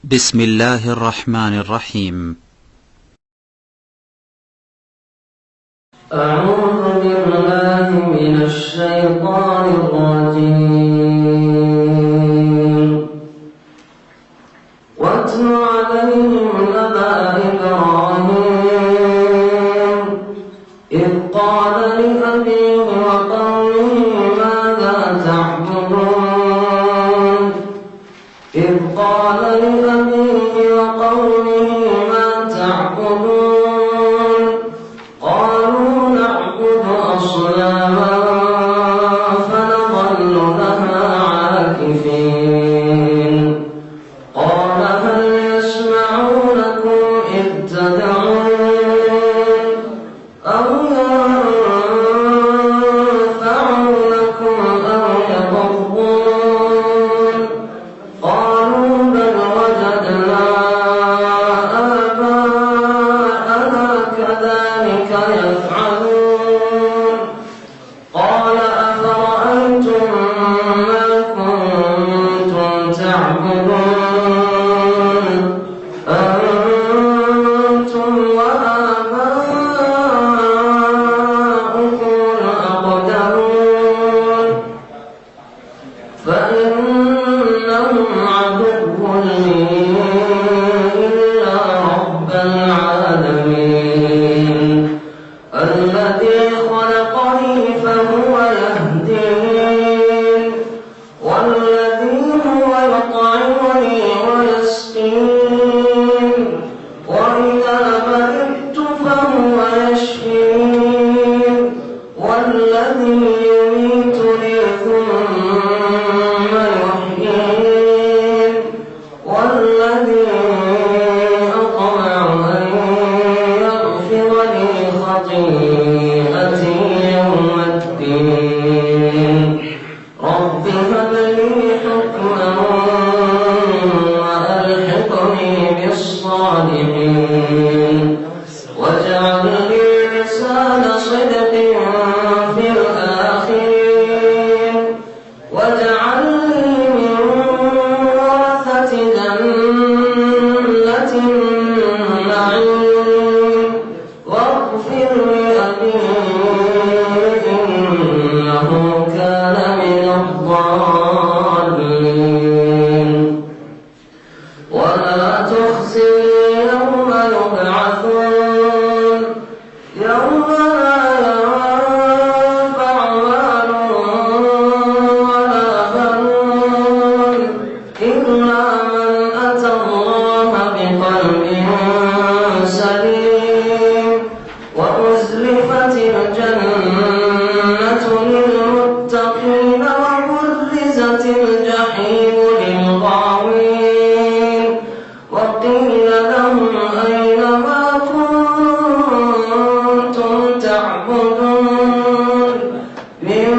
بسم الله الرحمن الرحيم. أعوذ بالله من الشيطان الرجيم. واتل عليهم نبأ إبراهيم إذ قال لأبيه وقومه ماذا تعبدون إذ قال لأبيه وقومه ما تعبدون قالوا نعبد أصناما فنظل لها عاكفين قال هل يسمعونكم إذ تدعون أو ينفعونكم أو يضرون قالوا بل وجدنا آباءنا كذلك يفعلون قال أفرأيتم ما كنتم تعبدون أنتم وآباؤكم الأقدمون فإنهم عدو لي إلا رب العالمين الذي خلقني فهو يهدين والذي هو يطعمني ويسقين وإذا مرضت فهو يشفين والذي يميتني ثم يحيين والذي أطمع أن يغفر لي خطيئتي يوم الدين رب هب لي حكما وألحقني بالصالحين واجعل لي لسان صدق في الآخرين واجعلني من ورثة جنة النعيم واغفر لأبي إنه كان من الضالين ولا تخزني يوم يبعثون يوم لا ينفع مال ولا بنون إلا من أتى الله بقلب سليم وأزلفت الجنة للمتقين وبرزت الجحيم للغاوين وقيل لهم أين ما كنتم تعبدون من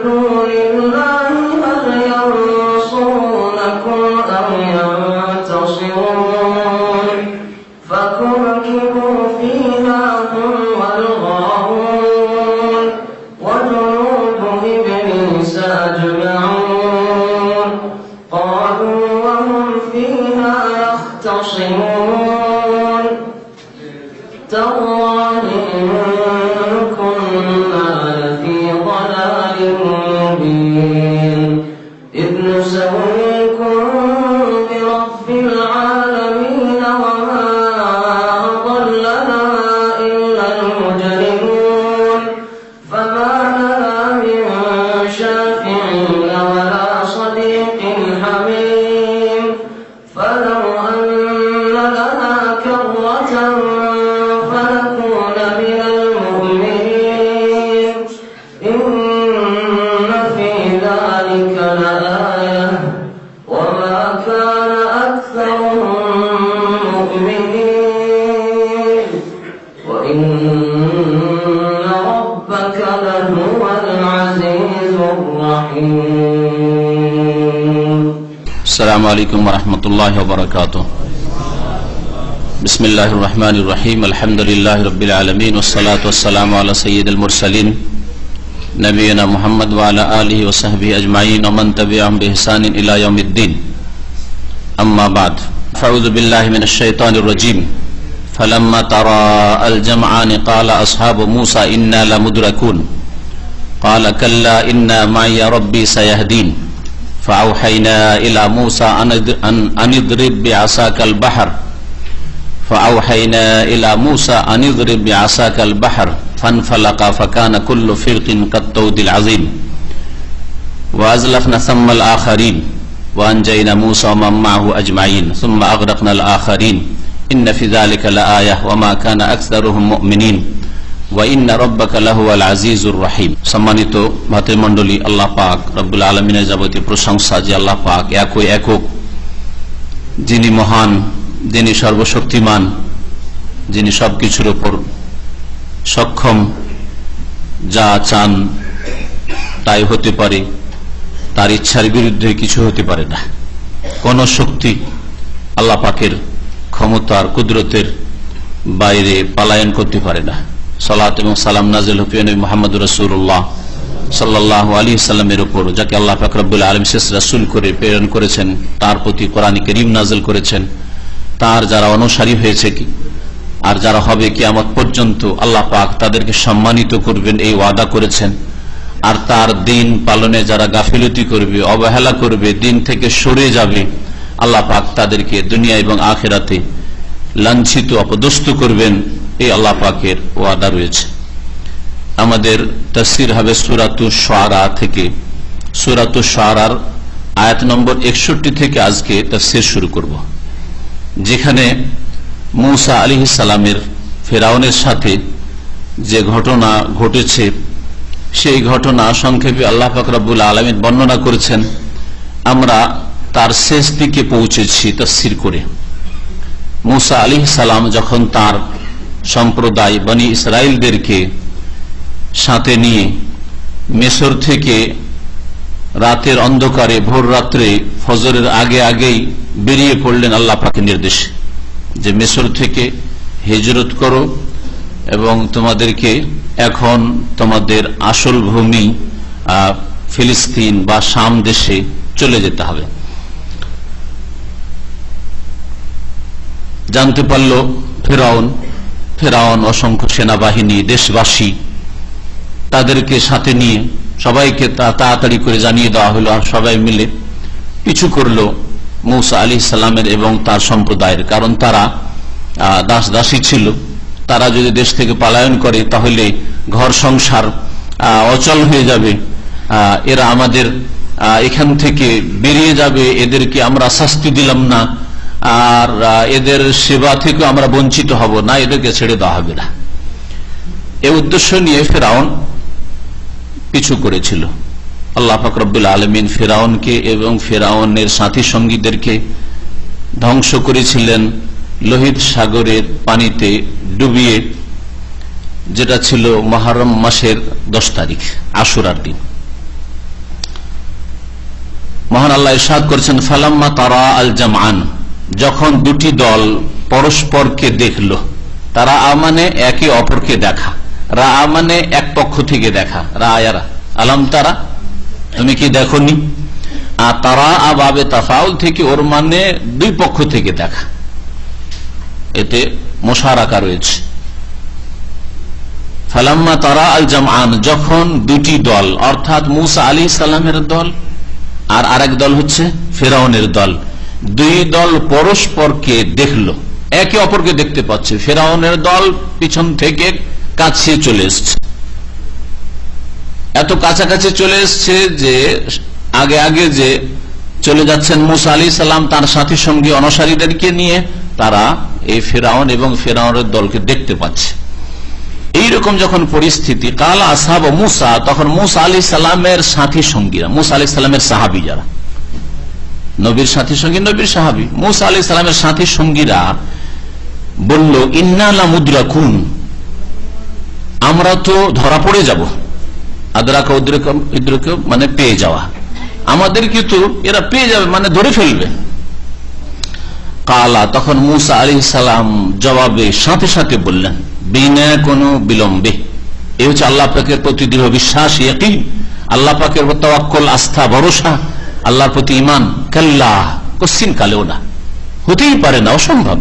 دون الله هل ينصرونكم أو ينتصرون فكبكبوا فيها هم والغاوون وجنود إبليس أجمعون قالوا وهم فيها يختصمون تالله إن كنا لفي ضلال مبين إذ نسويكم برب العالمين وما أضلنا إلا المجرمون فما لنا من شافعين ولا صديق حميم فلو أن لنا كرة فنكون من المؤمنين إن في ذلك لآية وما كان أكثرهم مؤمنين وإن ربك لهو العزيز الرحيم. السلام عليكم ورحمة الله وبركاته. بسم الله الرحمن الرحيم. الحمد لله رب العالمين والصلاة والسلام على سيد المرسلين نبينا محمد وعلى آله وصحبه أجمعين ومن تبعهم بإحسان إلى يوم الدين. أما بعد فأعوذ بالله من الشيطان الرجيم فلما تراءى الجمعان قال أصحاب موسى إنا لمدركون قال كلا إن معي ربي سيهدين فأوحينا إلى موسى أن اضرب بعصاك البحر فانفلق فكان كل فرق كالطود العظيم وأزلفنا ثم الآخرين وأنجينا موسى ومن معه أجمعين ثم أغرقنا الآخرين إن في ذلك لآية وما كان أكثرهم مؤمنين وإن ربك لهو العزيز الرحيم। সম্মানিত ভাতৃমণ্ডলী, আল্লাহ পাক রব্বুল আলামিনের যাবতীয় প্রশংসা যে আল্লাহ পাক একই একক, যিনি মহান, যিনি সর্বশক্তিমান, যিনি সবকিছুর উপর সক্ষম, যা চান তাই হতে পারে, তার ইচ্ছার বিরুদ্ধে কিছু হতে পারে না। কোন শক্তি আল্লাহ পাকের ক্ষমতার কুদরতের বাইরে পালায়ন করতে পারে না। সালাত এবং সালাম নাযিল হোক নবী মুহাম্মদ রাসূলুল্লাহ সাল্লাল্লাহু আলাইহি সাল্লামের উপর, যাকে আল্লাহ পাক রব্বুল আলামিন শেষ রাসূল করে প্রেরণ করেছেন, তার প্রতি কোরআন কারীম নাযিল করেছেন। তার যারা অনুসারী হয়েছে কি আর যারা হবে কিয়ামত পর্যন্ত আল্লাহ পাক তাদেরকে সম্মানিত করবেন এই ওয়াদা করেছেন। আর তার দিন পালনে যারা গাফিলতি করবে, অবহেলা করবে, দিন থেকে সরে যাবে, আল্লাহ পাক তাদেরকে দুনিয়া এবং আখিরাতে লাঞ্ছিত অপদস্থ করবেন, এই আল্লাহ পাকের ওয়াদা রয়েছে। আমাদের তাফসীর হবে সূরাতুশ শুআরা থেকে। সূরাতুশ শুআরার আয়াত নম্বর 61 থেকে আজকে তাফসীর শুরু করব, যেখানে মূসা আলাইহিস সালামের ফেরাউনের সাথে যে ঘটনা ঘটেছে সেই ঘটনা সংক্ষেপে আল্লাহ পাক রব্বুল আলামিন বর্ণনা করেছেন। আমরা তার শেষ দিকে পৌঁছেছি তাফসীর করে। মূসা আলাইহিস সালাম যখন তার সম্প্রদায় বনি ইসরাইলদেরকে সাথে নিয়ে মিশর থেকে রাতের অন্ধকারে ভোর রাত্রে ফজরের আগেই বেরিয়ে পড়লেন আল্লাহ পাকের নির্দেশে, যে মিশর থেকে হিজরত করো এবং তোমাদেরকে এখন তোমাদের আসল ভূমি ফিলিস্তিন বা শাম দেশে চলে যেতে হবে। জানতে পারল ফেরাউন অসংখ্য সেনাবাহিনী, দেশবাসী, তাদেরকে সাথে নিয়ে সবাইকে তাড়াতাড়ি করে জানিয়ে দেওয়া হলো। আর সবাই মিলে পিছু করলো মূসা আলাইহিস সালামের এবং তার সম্প্রদায়ের, কারণ তারা দাসী ছিল। তারা যদি দেশ থেকে পলায়ন করে তাহলে ঘর সংসার অচল হয়ে যাবে, এরা আমাদের এখান থেকে বেরিয়ে যাবে, এদেরকে আমরা শাস্তি দিলাম না, আর এদের সেবা থেকে আমরা বঞ্চিত হব না, এদেরকে ছেড়ে দেওয়া হবে না। এই উদ্দেশ্য নিয়ে ফেরাউন পিছু করেছিল। আল্লাহ পাক রব্বুল আলামিন ফেরাউনকে এবং ফেরাউনের সাথী সঙ্গীদেরকে ধ্বংস করেছিলেন লোহিত সাগরের পানিতে ডুবিয়ে, যেটা ছিল মুহররম মাসের 10 তারিখ, আশুরার দিন। মহান আল্লাহ ইরশাদ করেছেন, ফালাম্মা তারা আল জামআন, যখন দুটি দল পরস্পরকে দেখল। তারা মানে একে অপরকে দেখা, রা মানে এক পক্ষ থেকে দেখা, রায়ারা আলাম তারা, তুমি কি দেখোনি? আর তারা বাবে তাফাউল থেকে, ওর মানে দুই পক্ষ থেকে দেখা, এতে মুশারাকা রয়েছে। ফালাম্মা তারা আল জামআন, যখন দুটি দল, অর্থাৎ মূসা আলাইহিস সালামের দল আর আরেক দল হচ্ছে ফেরাউনের দল, দুই দল পরস্পরকে দেখলো, একে অপরকে দেখতে পাচ্ছে। ফেরাউনের দল পিছন থেকে কাছে চলে এসছে, এত কাছাকাছি চলে এসছে যে আগে যে চলে যাচ্ছেন মূসা আলাইহিস সালাম তার সাথী সঙ্গী অনুসারীদেরকে নিয়ে, তারা এই ফেরাউন এবং ফেরাউনের দলকে দেখতে পাচ্ছে। এইরকম যখন পরিস্থিতি, কাল আসহাব মূসা, তখন মূসা আলাইহিস সালামের সাথী সঙ্গীরা, মূসা আলাইহিস সালামের সাহাবী, যারা নবীর সাথী সঙ্গী, নবীর সাহাবী, মূসা আলাইহিস সালামের সাথী সঙ্গীরা বলল, ইন্না লামুদরাকুন, আমরা তো ধরা পড়ে যাব। আদরাকা উদ্রেক মানে পেয়ে যাওয়া, আমাদের কিন্তু এরা পেয়ে যাবে, মানে ধরে ফেলবে। কালা, তখন মূসা আলাইহিস সালাম জবাবে সাথে সাথে বললেন, বিনা কোনো বিলম্বে, এই হচ্ছে আল্লাহ পাকের প্রতি দৃঢ় বিশ্বাস, ইয়াকিন, আল্লাহ পাকের তাওয়াক্কুল, আস্থা, ভরসা, আল্লাহর প্রতি ঈমান। কাল্লা, কোশ্চিন কালেও না, হতেই পারে না, অসম্ভব।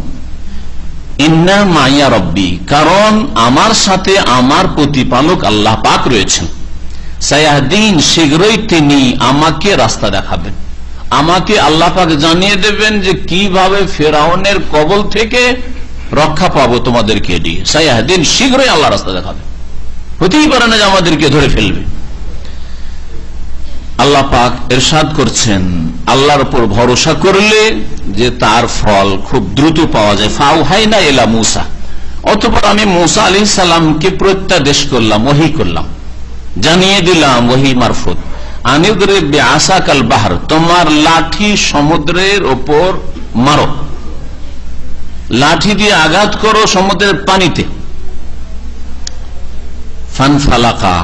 ইন্না মাইয়া রব্বি, কারণ আমার সাথে আমার প্রতিপালক আল্লাহ পাক রয়েছেন। সায়াহদিন, শীঘ্রই তিনি আমাকে রাস্তা দেখাবেন, আমাকে আল্লাহ পাক জানিয়ে দেবেন যে কিভাবে ফেরাউনের কবল থেকে রক্ষা পাবো তোমাদেরকে দিয়ে। সায়াহদিন, শীঘ্রই আল্লাহ রাস্তা দেখাবেন, হতেই পারে না যে আমাদেরকে ধরে ফেলবে। আল্লাহ পাক ইরশাদ করছেন, আল্লাহর উপর ভরসা করলে যে তার ফল খুব দ্রুত পাওয়া যায়। ফাউহাইনা ইলা মূসা, অতঃপর আমি মূসা আলাইহিস সালামকে প্রত্যাদেশ করলাম, ওহী করলাম, জানিয়ে দিলাম ওহী মারফুত, আনিদরিব বিআসাকাল বাহর, তোমার লাঠি সমুদ্রের উপর মারো, লাঠি দিয়ে আঘাত করো সমুদ্রের পানিতে। ফানফালাকা,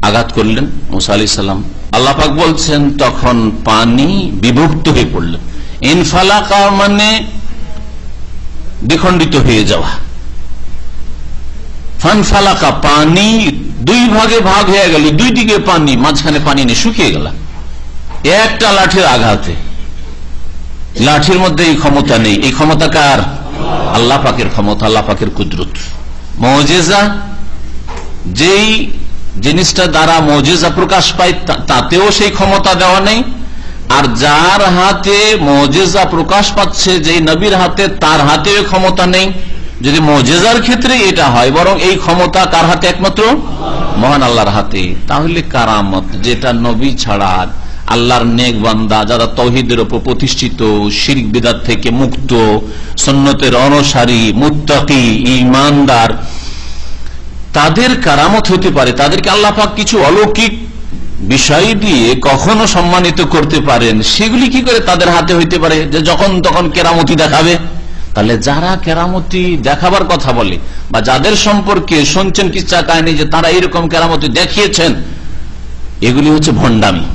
আঘাত করলেন মূসা আলাইহিস সালাম। আল্লাহ পাক বলছেন তখন পানি বিভক্ত হয়ে পড়ল। ইনফালাকা মানে দ্বিখণ্ডিত হয়ে যাওয়া। ফানফালাকা, পানি দুই ভাগে ভাগ হয়ে গেল, দুই দিকে পানি, মাঝখানে পানি নেই, শুকিয়ে গেল একটা লাঠির আঘাতে। লাঠির মধ্যে এই ক্ষমতা নেই, এই ক্ষমতা কার? আল্লাহ পাকের ক্ষমতা, আল্লাহ পাকের কুদরত। মুজিজা, যেই জিনিসটা দ্বারা মুজিজা প্রকাশ পায় তাতেও সেই ক্ষমতা দেওয়া নেই, আর যার হাতে মুজিজা প্রকাশ পাচ্ছে, যেই নবীর হাতে, তার হাতেও ক্ষমতা নেই। যদি মুজিজার ক্ষেত্রে এটা হয়, বরং এই ক্ষমতা কার হাতে? একমাত্র মহান আল্লাহর হাতে। তাহলে কারামত, যেটা নবী ছাড়া আল্লাহর নেক বান্দা যারা তাওহীদের উপর প্রতিষ্ঠিত, শিরক বিদআত থেকে মুক্ত, সুন্নতের অনুসারী, মুত্তাকি, ঈমানদার, তাদের কারামত হতে পারে। তাদেরকে আল্লাহ পাক কিছু অলৌকিক বিষয় দিয়ে কখনো সম্মানিত করতে পারেন, সেগুলি কি করে তাদের হাতে হইতে পারে যে যখন তখন কেরামতি দেখাবে? তাহলে যারা কেরামতি দেখাবার কথা বলে, বা যাদের সম্পর্কে শুনছেন কিচ্ছা কাহিনী যে তারা এরকম কেরামতি দেখিয়েছেন, এগুলি হচ্ছে ভণ্ডামি।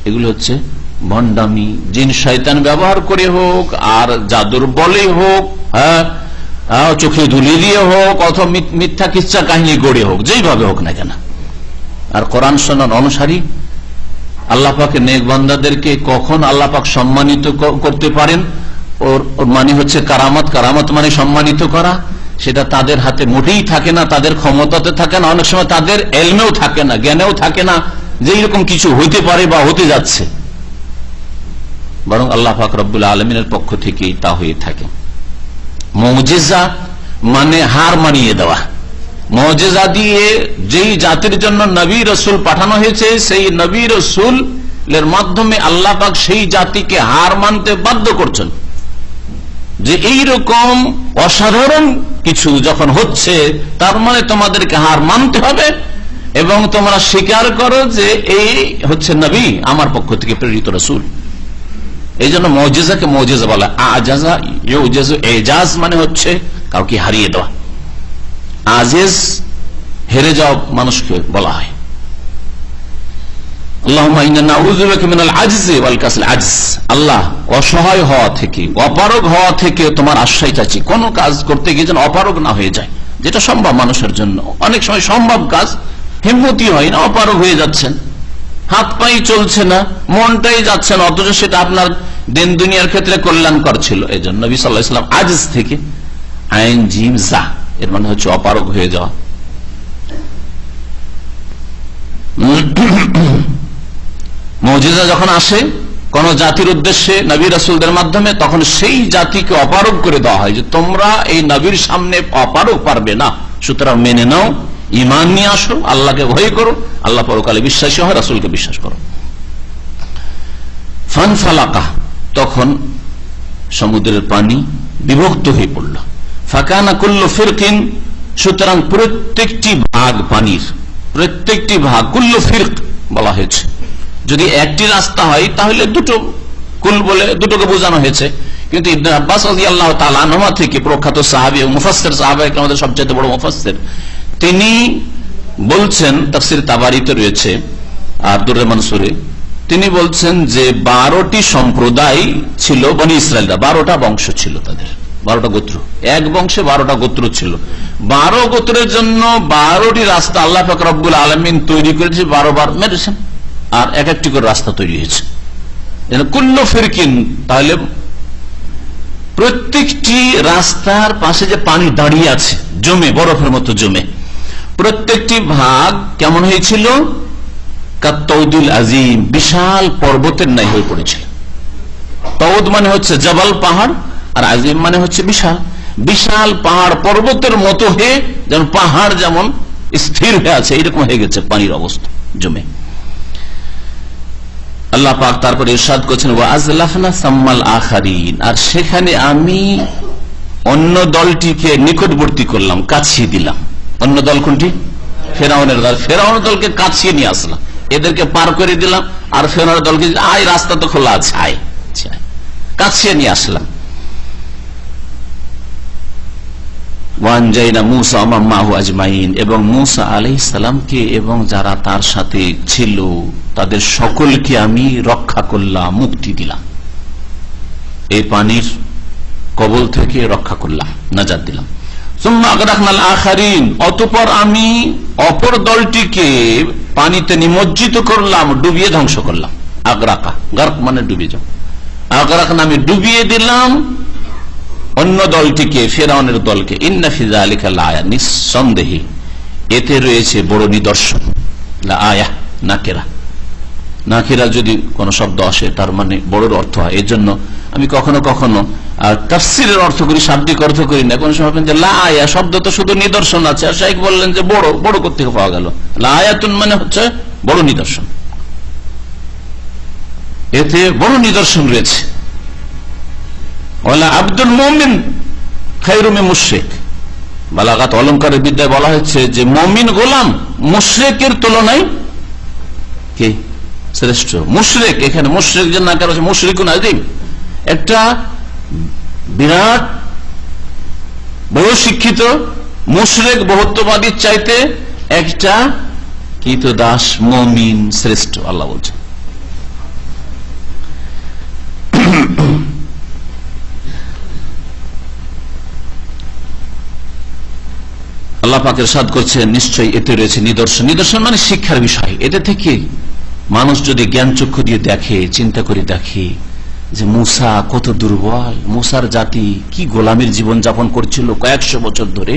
এগুলি হচ্ছে ভণ্ডামি, জিন শয়তান ব্যবহার করে হোক, আর জাদুর বলে হোক, হ্যাঁ, চোখে ধুলি দিয়ে হোক, অথবা মিথ্যা কিচ্ছা কাহিনী গড়ে হোক, যেইভাবে হোক না কেন। আর কোরআন সুন্নাহর অনুসারী আল্লাহ পাকের নেক বান্দাদেরকে কখন আল্লাহ পাক সম্মানিত করতে পারেন, ওর মানে হচ্ছে কারামত। কারামত মানে সম্মানিত করা, সেটা তাদের হাতে মোটেই থাকে না, তাদের ক্ষমতাতে থাকে না, অনেক সময় তাদের এলমেও থাকে না, জ্ঞানেও থাকে না যে এরকম কিছু হইতে পারে বা হতে যাচ্ছে, বরং আল্লাহ পাক রব্বুল আলামিনের পক্ষ থেকেই তা হয়ে থাকে। মুজিজা মানে হার মানিয়ে দেওয়া। মুজিজা দিয়ে যেই জাতির জন্য নবী রাসূল পাঠানো হয়েছে, সেই নবী রাসূলের মাধ্যমে আল্লাহ পাক সেই জাতিকে হার মানতে বাধ্য করছেন, যে এইরকম অসাধারণ কিছু যখন হচ্ছে, তার মানে তোমাদেরকে হার মানতে হবে এবং তোমরা স্বীকার করো যে এই হচ্ছে নবী, আমার পক্ষ থেকে প্রেরিত রাসূল। এই জন্য মুজিজাকে মুজিজা বলা। আজাজা ইউজাজু, এজাজ মানে হচ্ছে কাউকে হারিয়ে দেওয়া। আজিজ, হেরে যাওয়া মানুষকে বলা হয়। আল্লাহুম্মা ইন্না নাউযু বিকা মিনাল আজজি ওয়াল কাসল। আজজ, আল্লাহ অসহায় হওয়া থেকে, অপারগ হওয়া থেকে তোমার আশ্রয় চাচ্ছি। কোন কাজ করতে গিয়ে যেন অপারগ না হয়ে যায়, যেটা সম্ভব মানুষের জন্য। অনেক সময় সম্ভব কাজ হিম্মতি হয় না, অপারগ হয়ে যাচ্ছেন, হাত পাই চলছে না, মনটাই যাচ্ছে না, অথচ সেটা আপনার দিন দুনিয়ার ক্ষেত্রে কল্যাণকর ছিল। এই জন্য নবী সাল্লাল্লাহু আলাইহি ওয়াসাল্লাম আজজ থেকে আইন জিম জা, এর মানে হচ্ছে অপারগ হয়ে যাওয়া। মুজিজা যখন আসে কোন জাতির উদ্দেশ্যে নবী রাসূলদের মাধ্যমে, তখন সেই জাতিকে অপারগ করে দেওয়া হয় যে তোমরা এই নবীর সামনে অপারগ পারবে না, সুতরাং মেনে নাও, ঈমান নিয়ে আসো, আল্লাহকে ভয় করো, আল্লাহ পরকালে বিশ্বাসী হয়, রাসূলকে বিশ্বাস করো। ফানফালাকা, তখন সমুদ্রের পানি বিভক্ত হয়ে পড়ল। ফাকানা কুল্লু ফিরকিন, সুতরাং প্রত্যেকটি ভাগ, পানির প্রত্যেকটি ভাগ, কুল্লু ফিরক বলা হয়েছে। যদি একটি রাস্তা হয় তাহলে দুটো, কুল বলে দুটোকে বোঝানো হয়েছে। কিন্তু ইবনে আব্বাস রাদিয়াল্লাহু তাআলা আনহুমা থেকে, প্রখ্যাত সাহাবী ও মুফাসসির, সাহাবায়ে কেরামদের সবচেয়ে বড় মুফাসসির, তিনি বলছেন, তাফসীর তাবারিতে রয়েছে আর দুররে মানসুরে, তিনি বলছেন যে 12টি সম্প্রদায় ছিল বনি ইসরায়েলরা, 12টা বংশ ছিল তাদের, 12টা গোত্র, এক বংশে 12টা গোত্র ছিল। 12 গোত্রের জন্য 12টি রাস্তা আল্লাহ পাক রব্বুল আলামিন তৈরি করেছে, 12 বার মেরেছেন, আর এক একটি করে রাস্তা তৈরি হয়েছে। কুল্লু ফিরকিন, তাহলে প্রত্যেকটি রাস্তার পাশে যে পানি দাঁড়িয়ে আছে জমে, বরফের মতো জমে, প্রত্যেকটি ভাগ কেমন হয়েছিল? কাত্তাউদুল আজিম, বিশাল পর্বতের ন্যায় হয়ে পড়েছিল। তৌদ মানে হচ্ছে জবাল, পাহাড়, আর আজিম মানে হচ্ছে বিশাল। বিশাল পাহাড় পর্বতের মতো হয়ে, যেমন পাহাড় যেমন স্থির হয়ে আছে, এরকম হয়ে গেছে পানির অবস্থা জমে। আল্লাহ পাক তারপরে ইরশাদ করছেন, ওয়া আজলাফনা সাম্মাল আখারিন, আর সেখানে আমি অন্য দলটিকে নিকটবর্তী করলাম, কাছিয়ে দিলাম। অন্য দল কোনটি? ফেরাউনের দল। ফেরাউনের দলকে কাছিয়ে নিয়ে আসলাম, এদেরকে পার করে দিলাম, আর ফেরাউনের দলকে আয়, রাস্তা তো খোলা আছে, আয়, কাছিয়ে নিয়ে আসলাম। ওয়ানজাইনা মূসা ওয়া মান মাহু আজমাইন, এবং মূসা আলাইহিস সালামকে এবং যারা তার সাথে ছিল তাদের সকলকে আমি রক্ষা করলাম, মুক্তি দিলাম, এই পানির কবল থেকে রক্ষা করলাম, নাজাত দিলাম। সুম্মা আগরাকনাল আখারিন, অতঃপর আমি অপর দলটিকে পানিতে নিমজ্জিত করলাম, ডুবিয়ে ধ্বংস করলাম। আগরাকা, গার্ক মানে ডুবিয়ে যাও। আগরাকনা, আমি ডুবিয়ে দিলাম অন্য দলটিকে, ফিরআউনের দলকে। ইন্না ফি যালিকা লাআয়া, নিঃসন্দেহে এতে রয়েছে বড় নিদর্শন। লাআয়া নাকিরা, নাকিরা যদি কোন শব্দ আসে তার মানে বড়র অর্থ হয়। এর জন্য আমি কখনো কখনো তাফসীরের অর্থ করি, শাব্দিক অর্থ করি না। কোন সময় যে লাআয়া শব্দ তো শুধু নিদর্শন আছে, আর শাইখ বললেন যে বড়, বড় করতে পাওয়া গেল। লাআয়াতুন মানে হচ্ছে বড় নিদর্শন, এতে বড় নিদর্শন রয়েছে। ওয়ালা আব্দুল মুমিন খায়রু মিন মুশরিক, বালাগাত অলংকারের বিদ্যায় বলা হচ্ছে যে মুমিন গোলাম মুশরিকের তুলনায় কি শ্রেষ্ঠ। মুশরিক, এখানে মুশরিক যে নাকার আছে, মুশরিকুন আযীম, একটা বিরাট বহু শিক্ষিত মুশরিক বহুত্ববাদীর চাইতে একটা কৃতদাস মুমিন শ্রেষ্ঠ, আল্লাহ বলছেন। আল্লাহ পাক ইরশাদ করছেন, নিশ্চয়ই এতে রয়েছে নিদর্শন। নিদর্শন মানে শিক্ষার বিষয়। এটা থেকে মানুষ যদি জ্ঞান চক্ষু দিয়ে দেখে, চিন্তা করে দেখে যে মূসা কত দুর্বল, মূসার জাতি কি গোলামের জীবন যাপন করছিল কয়েকশো বছর ধরে,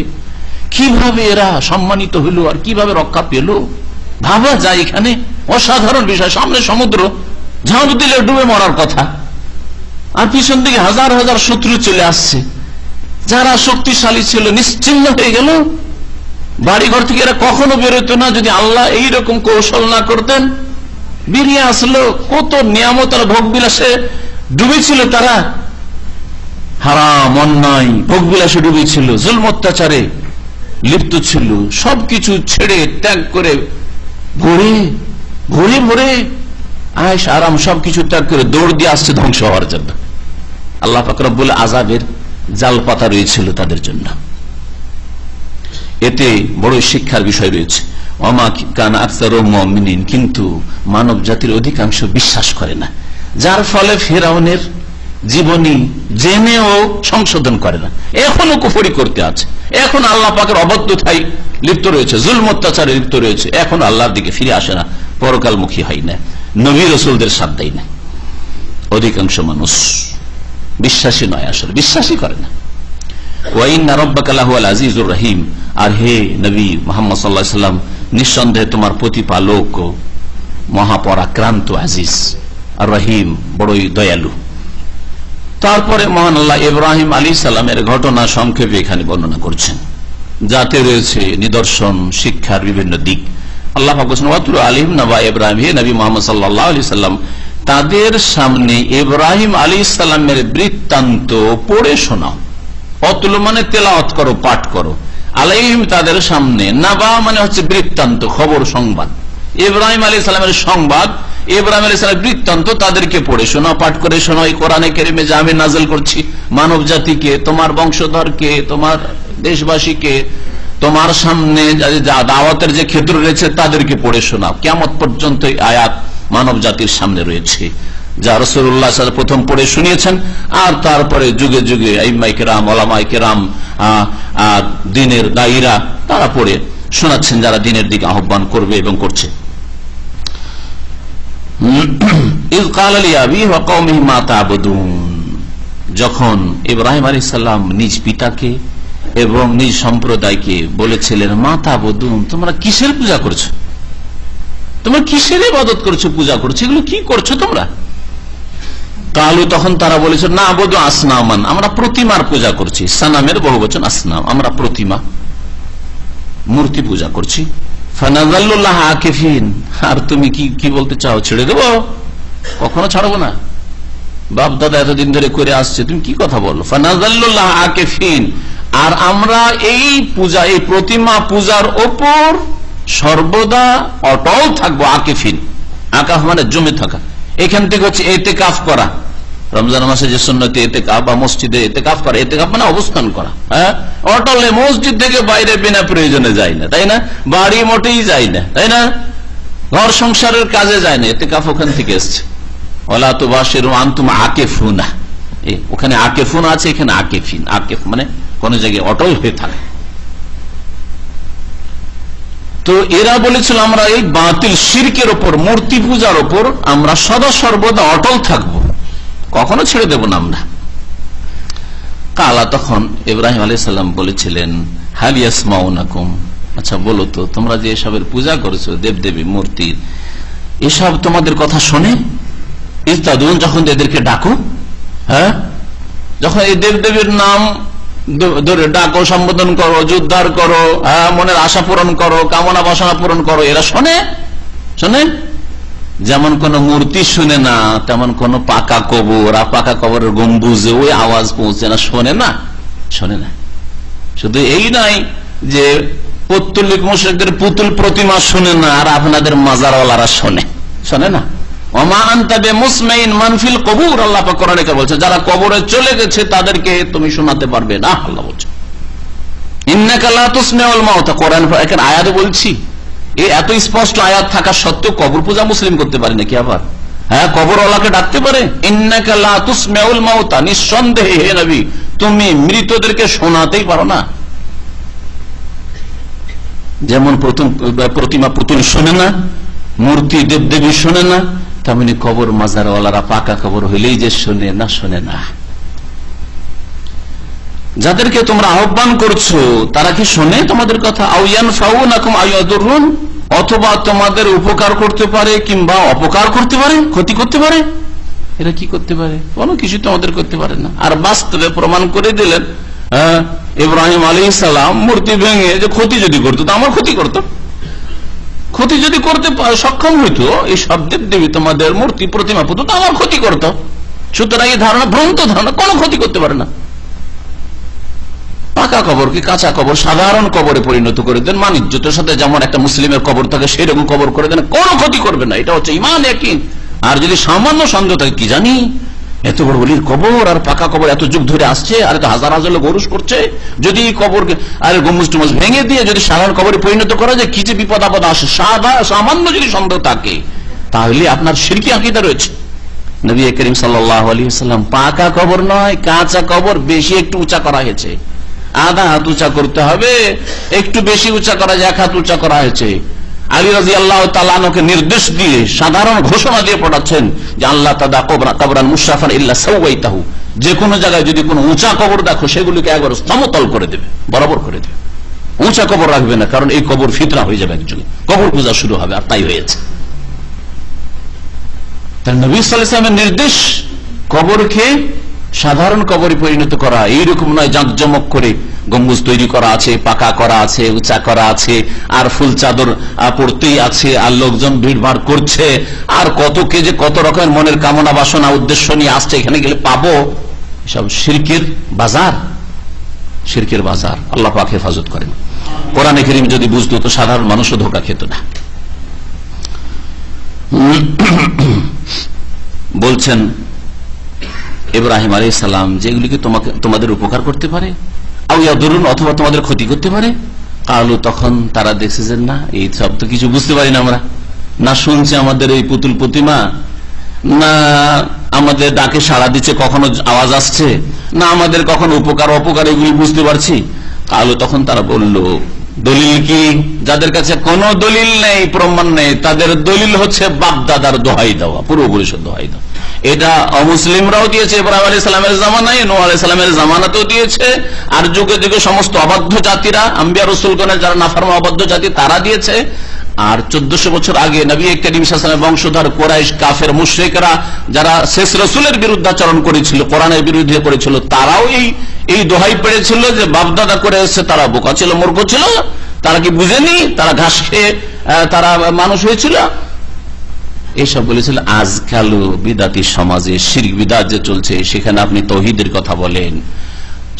কিভাবে এরা সম্মানিত হইল আর কিভাবে রক্ষা পেল, ভাবা যায়। এখানে অসাধারণ বিষয়। সামনে সমুদ্র, ঝাঁপ দিলে ডুবে মরার কথা, আর পিছন দিকে হাজার হাজার শত্রু চলে আসছে। যারা শক্তিশালী ছিল নিশ্চিহ্ন হয়ে গেল। বাড়িঘর থেকে এরা কখনো বেরোতো না যদি আল্লাহ এইরকম কৌশল না করতেন। বেরিয়ে আসলো, কত নিয়ামত আর ভোগ বিলাসে ডুবেছিল তারা, হারাম অন্যায় ভোগ বিলাসে ডুবেছিল, জুলম অত্যাচারে লিপ্ত ছিল। সবকিছু ছেড়ে ত্যাগ করে ঘুরে ঘুরে ঘুরে আয়েশ আরাম সবকিছু ত্যাগ করে দৌড় দিয়ে আসছে ধ্বংস হওয়ার জন্য। আল্লাহ পাক রব্বুল আযাবের জাল পাতা রয়েছিল তাদের জন্য। এতে বড় শিক্ষার বিষয় রয়েছে। ওমা কানা আকসারুহুম মুমিনিন, কিন্তু মানব জাতির অধিকাংশ বিশ্বাস করে না, যার ফলে ফিরআউনের জীবনী জেনেও সংশোধন করে না, এখনো কুফরি করতে আছে, এখন আল্লাহ পাকের অবাধ্যতায় লিপ্ত রয়েছে, জুলম অত্যাচারে লিপ্ত রয়েছে, এখন আল্লাহর দিকে ফিরে আসে না, পরকালমুখী হয় না, নবী রাসূলদের সাথ দেয় না। অধিকাংশ মানুষ বিশ্বাসী নয়, আসলে বিশ্বাসই করে না। ওয়াইন্না রাব্বাকা লাহুয়াল আজিজুর রহিম, আর হে নবী মুহাম্মদ সাল্লাল্লাহু আলাইহি সাল্লাম, নিঃসন্দেহে তোমার প্রতিপালক মহাপরাক্রান্ত আজিজ, আর রহিম বড়ই দয়ালু। তারপরে মহান আল্লাহ ইব্রাহিম আলাইহিস সালামের ঘটনা সংক্ষেপে এখানে বর্ণনা করছেন, যাতে রয়েছে নিদর্শন, শিক্ষার বিভিন্ন দিক। আল্লাহ পাক বলেছেন, ওয়াতুলু আলাইহিম নাবা ইব্রাহিম, হে নবী মুহাম্মদ সাল্লাল্লাহু আলাইহি সাল্লাম তাদের সামনে ইব্রাহিম আলাইহিস সালামের বৃত্তান্ত পড়ে শোনাও। অতুল মানে তেলাওয়াত করো, পাঠ করো। আলাইহিম তাদের সামনে, নাবা মানে হচ্ছে বৃত্তান্ত, খবর, সংবাদ। ইব্রাহিম আলাইহিস সালামের সংবাদ, ইব্রাহিম আলাইহিস সালামের বৃত্তান্ত তাদেরকে পড়ে শোনাও, পাঠ করে শোনাও। এই কোরআনে কারিমে যা আমি নাযিল করছি মানব জাতিকে, তোমার বংশধরকে, তোমার দেশবাসীকে, তোমার সামনে যা দাওয়াতের যে ক্ষেত্র রয়েছে তাদেরকে পড়ে শোনাও। কিয়ামত পর্যন্ত এই আয়াত মানব জাতির সামনে রয়েছে, যা রাসূলুল্লাহ সাল্লাল্লাহু আলাইহি ওয়াসাল্লাম প্রথম পড়ে শুনিয়েছেন, আর তারপরে যুগে যুগে আইম্মায়ে কেরাম, উলামায়ে কেরাম, দ্বীনের দায়ীরা তারা পড়ে শোনাচ্ছেন, যারা দ্বীনের দিকে আহ্বান করবে এবং করছে। ইয ক্বাল লিআবিহি ওয়া কওমিহি মা তা'বুদুন, যখন ইব্রাহিম আলাইহিস সালাম নিজ পিতাকে এবং নিজ সম্প্রদায়কে বলেছিলেন মা তা'বুদুন, তোমরা কিসের পূজা করছো, তোমরা কিসের ইবাদত করছো, পূজা করছো, এগুলো কি করছো তোমরা? কালু, তখন তারা বলেছে না আবুদু আসনামান, আমরা প্রতিমার পূজা করছি। সানামের বহুবচন আসনাম, আমরা প্রতিমা মূর্তি পূজা করছি। ফানাযাল্লু লাহা আকিফিন, আর তুমি কি বলতে চাও, ছেড়ে দেবো? কখনো ছাড়বো না, বাপ দাদা এতদিন ধরে করে আসছে, তুমি কি কথা বলো? ফানাযাল্লু লাহা আকিফিন, আর আমরা এই পূজা, এই প্রতিমা পূজার ওপর সর্বদা অটল থাকবো। আকিফিন, আকাফ মানে জমে থাকা, এখান থেকে হচ্ছে এতেকাফ করা। রমজান মাসে যে সুন্নতে এতেকাফ বা মসজিদে এতেকাফ করা, এতেকাফ মানে অবস্থান করা। হ্যাঁ, অটলে মসজিদ থেকে বাইরে বিনা প্রয়োজনে যায় না, তাই না? বাড়ি মোটেই যায় না, তাই না? ঘর সংসারের কাজে যায় না, এতেকাফ ওখান থেকে এসছে। ওয়ালা তুবাশিরু আনতুম আকিফুনা, ওখানে আকিফুন আছে, এখানে আকিফিন। আকিফ মানে কোন জায়গায় অটল হয়ে থাকে। তো এরা বলেছিল আমরা এই বাতিল শিরকের ওপর, মূর্তি পূজার ওপর আমরা সদা সর্বদা অটল থাকব, কখনো ছেড়ে দেব না আমরা। কালা, তখন ইব্রাহিম আলাইহিস সালাম বলেছিলেন হাল ইয়াসমাউনাকুম, আচ্ছা বলো তো, তোমরা যে এসবের পূজা করেছো, দেবদেবী মূর্তির, এসব তোমাদের কথা শোনে? ইস্তাদুন, যখন এদেরকে ডাকো, হ্যাঁ, যখন এই দেবদেবীর নাম ধরে ডাকো, সম্বোধন করো, জোরদার করো, মনের আশা পূরণ করো, কামনা বাসনা পূরণ করো, এরা শোনে? শোনে? যেমন কোন মূর্তি শুনে না, তেমন কোন পাকা কবর আর পাকা কবরের গম্বুজে ওই আওয়াজ পৌঁছে না, শোনে না, শোনে না। শুধু এই নাই যে পৌত্তলিক মুশরিকদের পুতুল প্রতিমা শোনে না, আর আপনাদের মাজারওয়ালারা শোনে, শোনে না। ওমা আনতা বিমুসমাইন মান ফিল কবুর, আল্লাহ পাক কোরআনে বলছে যারা কবরে চলে গেছে তাদেরকে তুমি শোনাতে পারবে না, আল্লাহ বলছে। ইন্নাকা লা তুসমিউল মাউতা, কোরআন এখানে আয়াত বলছি, এই এত স্পষ্ট আয়াত থাকা সত্ত্বেও কবর পূজা মুসলিম করতে পারে নাকি আবার? হ্যাঁ, কবরওয়ালাকে ডাকতে পারে। ইন্নাকা লা তুসমিউল মাউতা, নিঃসন্দেহে হে নবী তুমি মৃতদেরকে শোনাতেই পারো না। যেমন প্রতিমা পুতুল শোনে না, মূর্তি দেবদেবী শোনে না, তেমনি কবর মাজারওয়ালারা পাকা কবর হইলেই যে শোনে না, শোনে না। যাদেরকে তোমরা আহ্বান করছো তারা কি শোনে তোমাদের কথা? আও ইয়ানফাউনাকুম আও ইয়াদুররুন, অথবা তোমাদের উপকার করতে পারে কিংবা অপকার করতে পারে, ক্ষতি করতে পারে। এরা কি করতে পারে? কোনো কিছু তোমাদের করতে পারে না। আর বাস্তবে প্রমাণ করে দিলেন ইব্রাহিম আলাইহিস সালাম মূর্তি ভেঙে যে ক্ষতি যদি করতো, তো আমার ক্ষতি করতো, ক্ষতি যদি করতে সক্ষম হইতো, এই সব দেবদেবী তোমাদের মূর্তি প্রতিমা পুতুল তো আমার ক্ষতি করতো। সুতরাং এই ধারণা ভ্রান্ত ধারণা, কোনো ক্ষতি করতে পারে না। পাকা কবরকে কাঁচা কবর, সাধারণ কবরে পরিণত করে দেন, মানিজ্যতার সাথে যেমন একটা মুসলিমের কবর থাকে সেরকম কবর করে দেন, কোনো ক্ষতি করবে না। এটা হচ্ছে ঈমান ইয়াকিন। আর যদি সামান্য সন্দেহ থাকে, কি জানি এত বড় বলির কবর আর পাকা কবর এত যুগ ধরে আসছে, আর এত হাজার হাজার লোক ওরস করছে, যদি কবরকে আর গম্বুজ টুমুজ ভেঙে দিয়ে যদি সাধারণ কবরে পরিণত করা যায়, কি যে বিপদ আপদ আসে। সামান্য যদি সন্দেহ থাকে তাহলে আপনার শিরকি আকীদা রয়েছে। নবী করিম সাল্লাল্লাহু আলাইহি ওয়াসাল্লাম পাকা কবর নয়, কাঁচা কবর বেশি একটু উঁচা করা হয়েছে, আধা হাত উঁচা করতে হবে, একটু বেশি উঁচা করা যায়, 1 হাত উঁচা করা হয়েছে। আলী রাদিয়াল্লাহু তাআলা আনহুকে নির্দেশ দিয়ে সাধারণ ঘোষণা দিয়ে পড়াচ্ছেন যে আল্লাহ তাদা কবরান মুশরাফান ইল্লা সাওয়াইতাহু, যে কোনো জায়গায় যদি কোনো উঁচা কবর দেখো সেগুলিকে একবার সমতল করে দেবে, বরাবর করে দেবে, উঁচা কবর রাখবে না, কারণ এই কবর ফিতনা হয়ে যাবে, একজনে কবর পূজা শুরু হবে। আর তাই হয়েছে। তার নবী সাল্লাল্লাহু আলাইহি ওয়াসাল্লামের নির্দেশ কবরকে সাধারণ কবরে পরিণত করা, এইরকম নয় জাঁকজমক করে গম্বুজ তৈরি করা আছে, পাকা করা আছে, উঁচা করা আছে, আর ফুল চাদর পড়তেই আছে, আর লোকজন ভিড়ভাড় করছে, আর কত কে যে কত রকমের মনের কামনা বাসনা উদ্দেশ্য নিয়ে আসছে, এখানে গেলে পাবো। সব শিরকের বাজার, শিরকের বাজার। আল্লাহ পাক হেফাজত করেন। কোরআনে কারীম যদি বুঝতো তো সাধারণ মানুষও ধোঁকা খেত না। বলছেন ইব্রাহিম আলাইহিস সালাম, যেগুলিকে তোমাদের উপকার করতে পারে, আও ইয়াদুরুন, অথবা তোমাদের ক্ষতি করতে পারে। কালু, তখন তারা দেখছে যে না, এই সব তো কিছু বুঝতে পারি না আমরা, না শুনছি আমাদের এই পুতুল প্রতিমা, না আমাদের ডাকে সাড়া দিচ্ছে, কখনো আওয়াজ আসছে, না আমাদের কখনো উপকার অপকার এগুলি বুঝতে পারছি। কালু, তখন তারা বলল দলিল কি? যাদের কাছে কোনো দলিল নেই, প্রমাণ নেই, তাদের দলিল হচ্ছে বাপদাদার দোহাই দেওয়া, পূর্বপুরুষের দোহাই দেওয়া। এটা অমুসলিমরাও দিয়েছে, ইব্রাহিম আলাইহিস সালামের জামানায়, নূহ আলাইহিস সালামের জামানাতেও দিয়েছে, আর যুগে যুগে সমস্ত অবাধ্য জাতিরা, আম্বিয়া রাসূলগণের যারা নাফরমান অবাধ্য জাতি, তারা দিয়েছে। আর 1400 বছর আগে নবী করিম সাল্লাল্লাহু আলাইহি ওয়াসাল্লামের বংশধর কুরাইশ, কাফের, মুশরিকরা যারা শেষ রাসূলের বিরুদ্ধাচরণ করেছিল, কোরআনের বিরুদ্ধে করেছিল, তারাও এই দোহাই পেড়েছিল যে বাপদাদা করে এসেছে, তারা বোকা ছিল, মূর্খ ছিল, তারা কি বুঝেনি, তারা ঘাস খেয়ে তারা মানুষ হয়েছিল, এসব বলেছিল। আজকাল বিদাতি সমাজে শিরক বিদাত যে চলছে, সেখানে আপনি তাওহীদের কথা বলেন,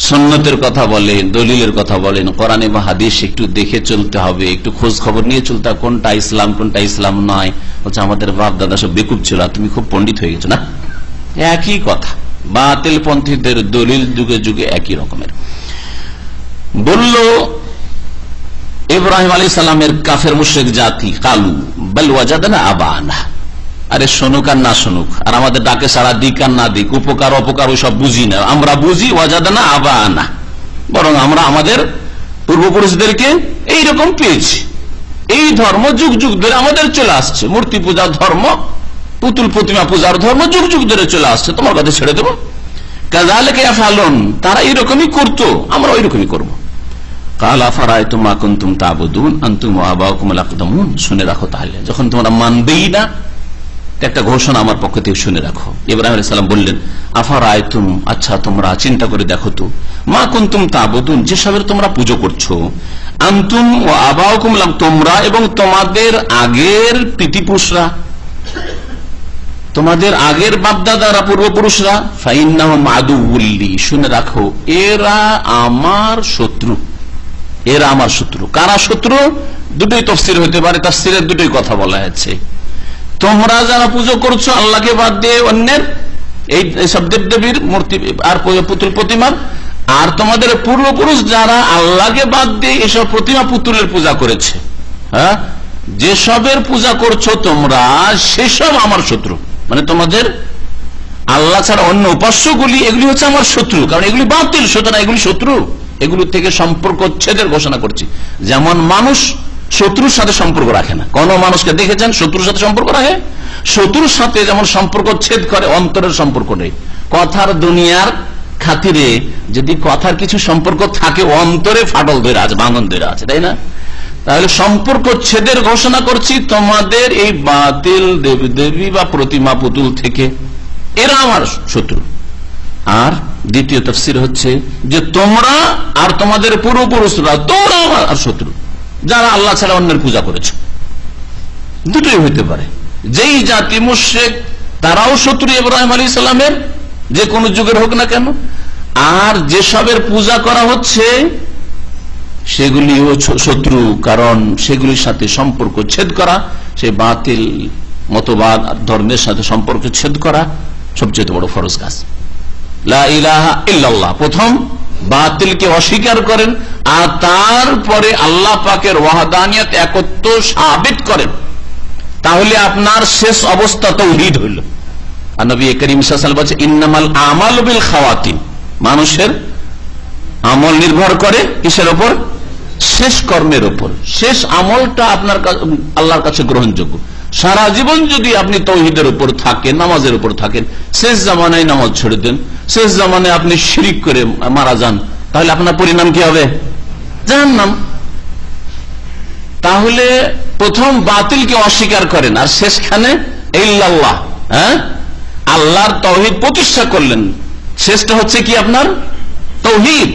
সুন্নতের কথা বলেন, দলিলের কথা বলেন, কোরআনে বা হাদিস একটু দেখে চলতে হবে, একটু খোঁজ খবর নিয়ে চলতে হবে, কোনটা ইসলাম কোনটা ইসলাম নয়। বলছে আমাদের বাপ দাদা সব বেকুব ছিল, তুমি খুব পণ্ডিত হয়ে গেছো। না, একই কথা, বাতিল পন্থীদের দলিল যুগে যুগে একই রকমের। বলল ইব্রাহিম আলাইহিস সালামের কাফের মুশরিক জাতি, কালু বাল ওয়াজাদনা আবানা, আরে শুনুক আর না শুনুক, আর আমাদের ডাকে সারা দিক আর না দিক, উপকার অপকার ওইসব বুঝি না, আমরা বুঝি ওয়াজাদনা আবানা, বরং আমরা আমাদের পূর্বপুরুষদেরকে এইরকম পেয়েছি, এই ধর্ম যুগ যুগ ধরে আমাদের চলে আসছে, মূর্তি পূজার ধর্ম, পুতুল প্রতিমা পূজার ধর্ম যুগ যুগ ধরে চলে আসছে, তোমার কথা ছেড়ে দেবো? কাযালিকা ইয়াফআলুন, তারা এইরকমই করতো, আমরা ওইরকমই করবো। কাল আফারায়তুম মা কুনতুম তা'বুদুন আনতুম ওয়া আবাউকুমুল আকদামুন, শুনে রাখো তাহলে, যখন তোমরা মানবেই না, একটা ঘোষণা আমার পক্ষ থেকে শুনে রাখো। ইব্রাহিম আলাইহিস সালাম বললেন, আফারায়তুম, আচ্ছা তোমরা চিন্তা করে দেখো তো, মা কুনতুম তা'বুদুন, যেসবের তোমরা পুজো করছো, আনতুম ওয়া আবাউকুমুল, তোমরা এবং তোমাদের আগের পিতৃপুরুষরা, তোমাদের আগের বাপদাদারা, পূর্বপুরুষরা, ফাইন্নাহুম আদুউল লি, শুনে রাখো এরা আমার শত্রু, এরা আমার শত্রু। কারা শত্রু? দুটোই তাফসীর হতে পারে, তাফসীরের দুটোই কথা বলা আছে। তোমরা যারা পুজো করছো আল্লাহকে বাদ দিয়ে অন্যের, এইসব দেবদেবীর মূর্তি আর পুতুল প্রতিমার, আর তোমাদের পূর্বপুরুষ যারা আল্লাহকে বাদ দিয়ে এসব প্রতিমা পুতুলের পূজা করেছে, হ্যাঁ, যেসবের পূজা করছো তোমরা, সেসব আমার শত্রু। মানে তোমাদের আল্লাহ ছাড়া অন্য উপাস্যগুলি, এগুলি হচ্ছে আমার শত্রু, কারণ এগুলি বাতিল, সুতরাং এগুলি শত্রু, এগুলো থেকে সম্পর্ক উচ্ছেদের ঘোষণা করছি। যেমন মানুষ শত্রুর সাথে সম্পর্ক রাখে না, কোন মানুষকে দেখেছেন শত্রুর সাথে সম্পর্ক রাখে? শত্রুর সাথে যেমন সম্পর্ক ছেদ করে, অন্তরের সম্পর্ক নেই। কথার দুনিয়ার খাতিরে যদি কথার কিছু সম্পর্ক থাকে, অন্তরে ফাটল ধরে আছে, ভাঙন ধরে আছে, তাই না? তাহলে সম্পর্ক ছেদের ঘোষণা করছি তোমাদের এই বাতিল দেবদেবী বা প্রতিমা পুতুল থেকে, এরা আমার শত্রু। আর দ্বিতীয় তাফসীর হচ্ছে যে তোমরা আর তোমাদের পূর্বপুরুষরা, তোমরা আমার শত্রু, যারা আল্লাহ ছাড়া অন্যের পূজা করেছে। দুটোই হইতে পারে। যেই জাতি মুশরিক, তারাও শত্রু ইব্রাহিম আলাইহিস সালামের, যে কোন যুগের হোক না কেন, আর যেসবের পূজা করা হচ্ছে সেগুলিও শত্রু, কারণ সেগুলির সাথে সম্পর্ক ছেদ করা, সেই বাতিল মতবাদ আর ধর্মের সাথে সম্পর্ক ছেদ করা সবচেয়ে বড় ফরজ কাজ। লা ইলাহা ইল্লাল্লাহ, প্রথম বাতিলকে অস্বীকার করেন, আর তারপরে আল্লাহ পাকের ওয়াহদানিয়ত, একত্ব সাবিত করেন, তাহলে আপনার শেষ অবস্থা তাওহীদ হইল। আর নবী করিম সাল্লাল্লাহু আলাইহি ওয়াসাল্লাম বলেছেন, ইন্নামাল আমালু বিল খাওয়াতিম, মানুষের আমল নির্ভর করে কিসের উপর? শেষ কর্মের উপর। শেষ আমলটা আপনার আল্লাহর কাছে গ্রহণযোগ্য। সারা জীবন যদি আপনি তাওহীদের উপর থাকেন, নামাজের উপর থাকেন, শেষ জামানায় নামাজ ছেড়ে দেন, শেষ জামানায় আপনি শিরিক করে মারা যান, তাহলে আপনার পরিণাম কি হবে? জাহান্নাম। তাহলে প্রথম বাতিলকে অস্বীকার করেন, আর শেষখানে ইল্লাল্লাহ, হ্যাঁ, আল্লাহর তাওহীদ প্রতিষ্ঠা করলেন। শেষটা হচ্ছে কি? আপনার তাওহীদ,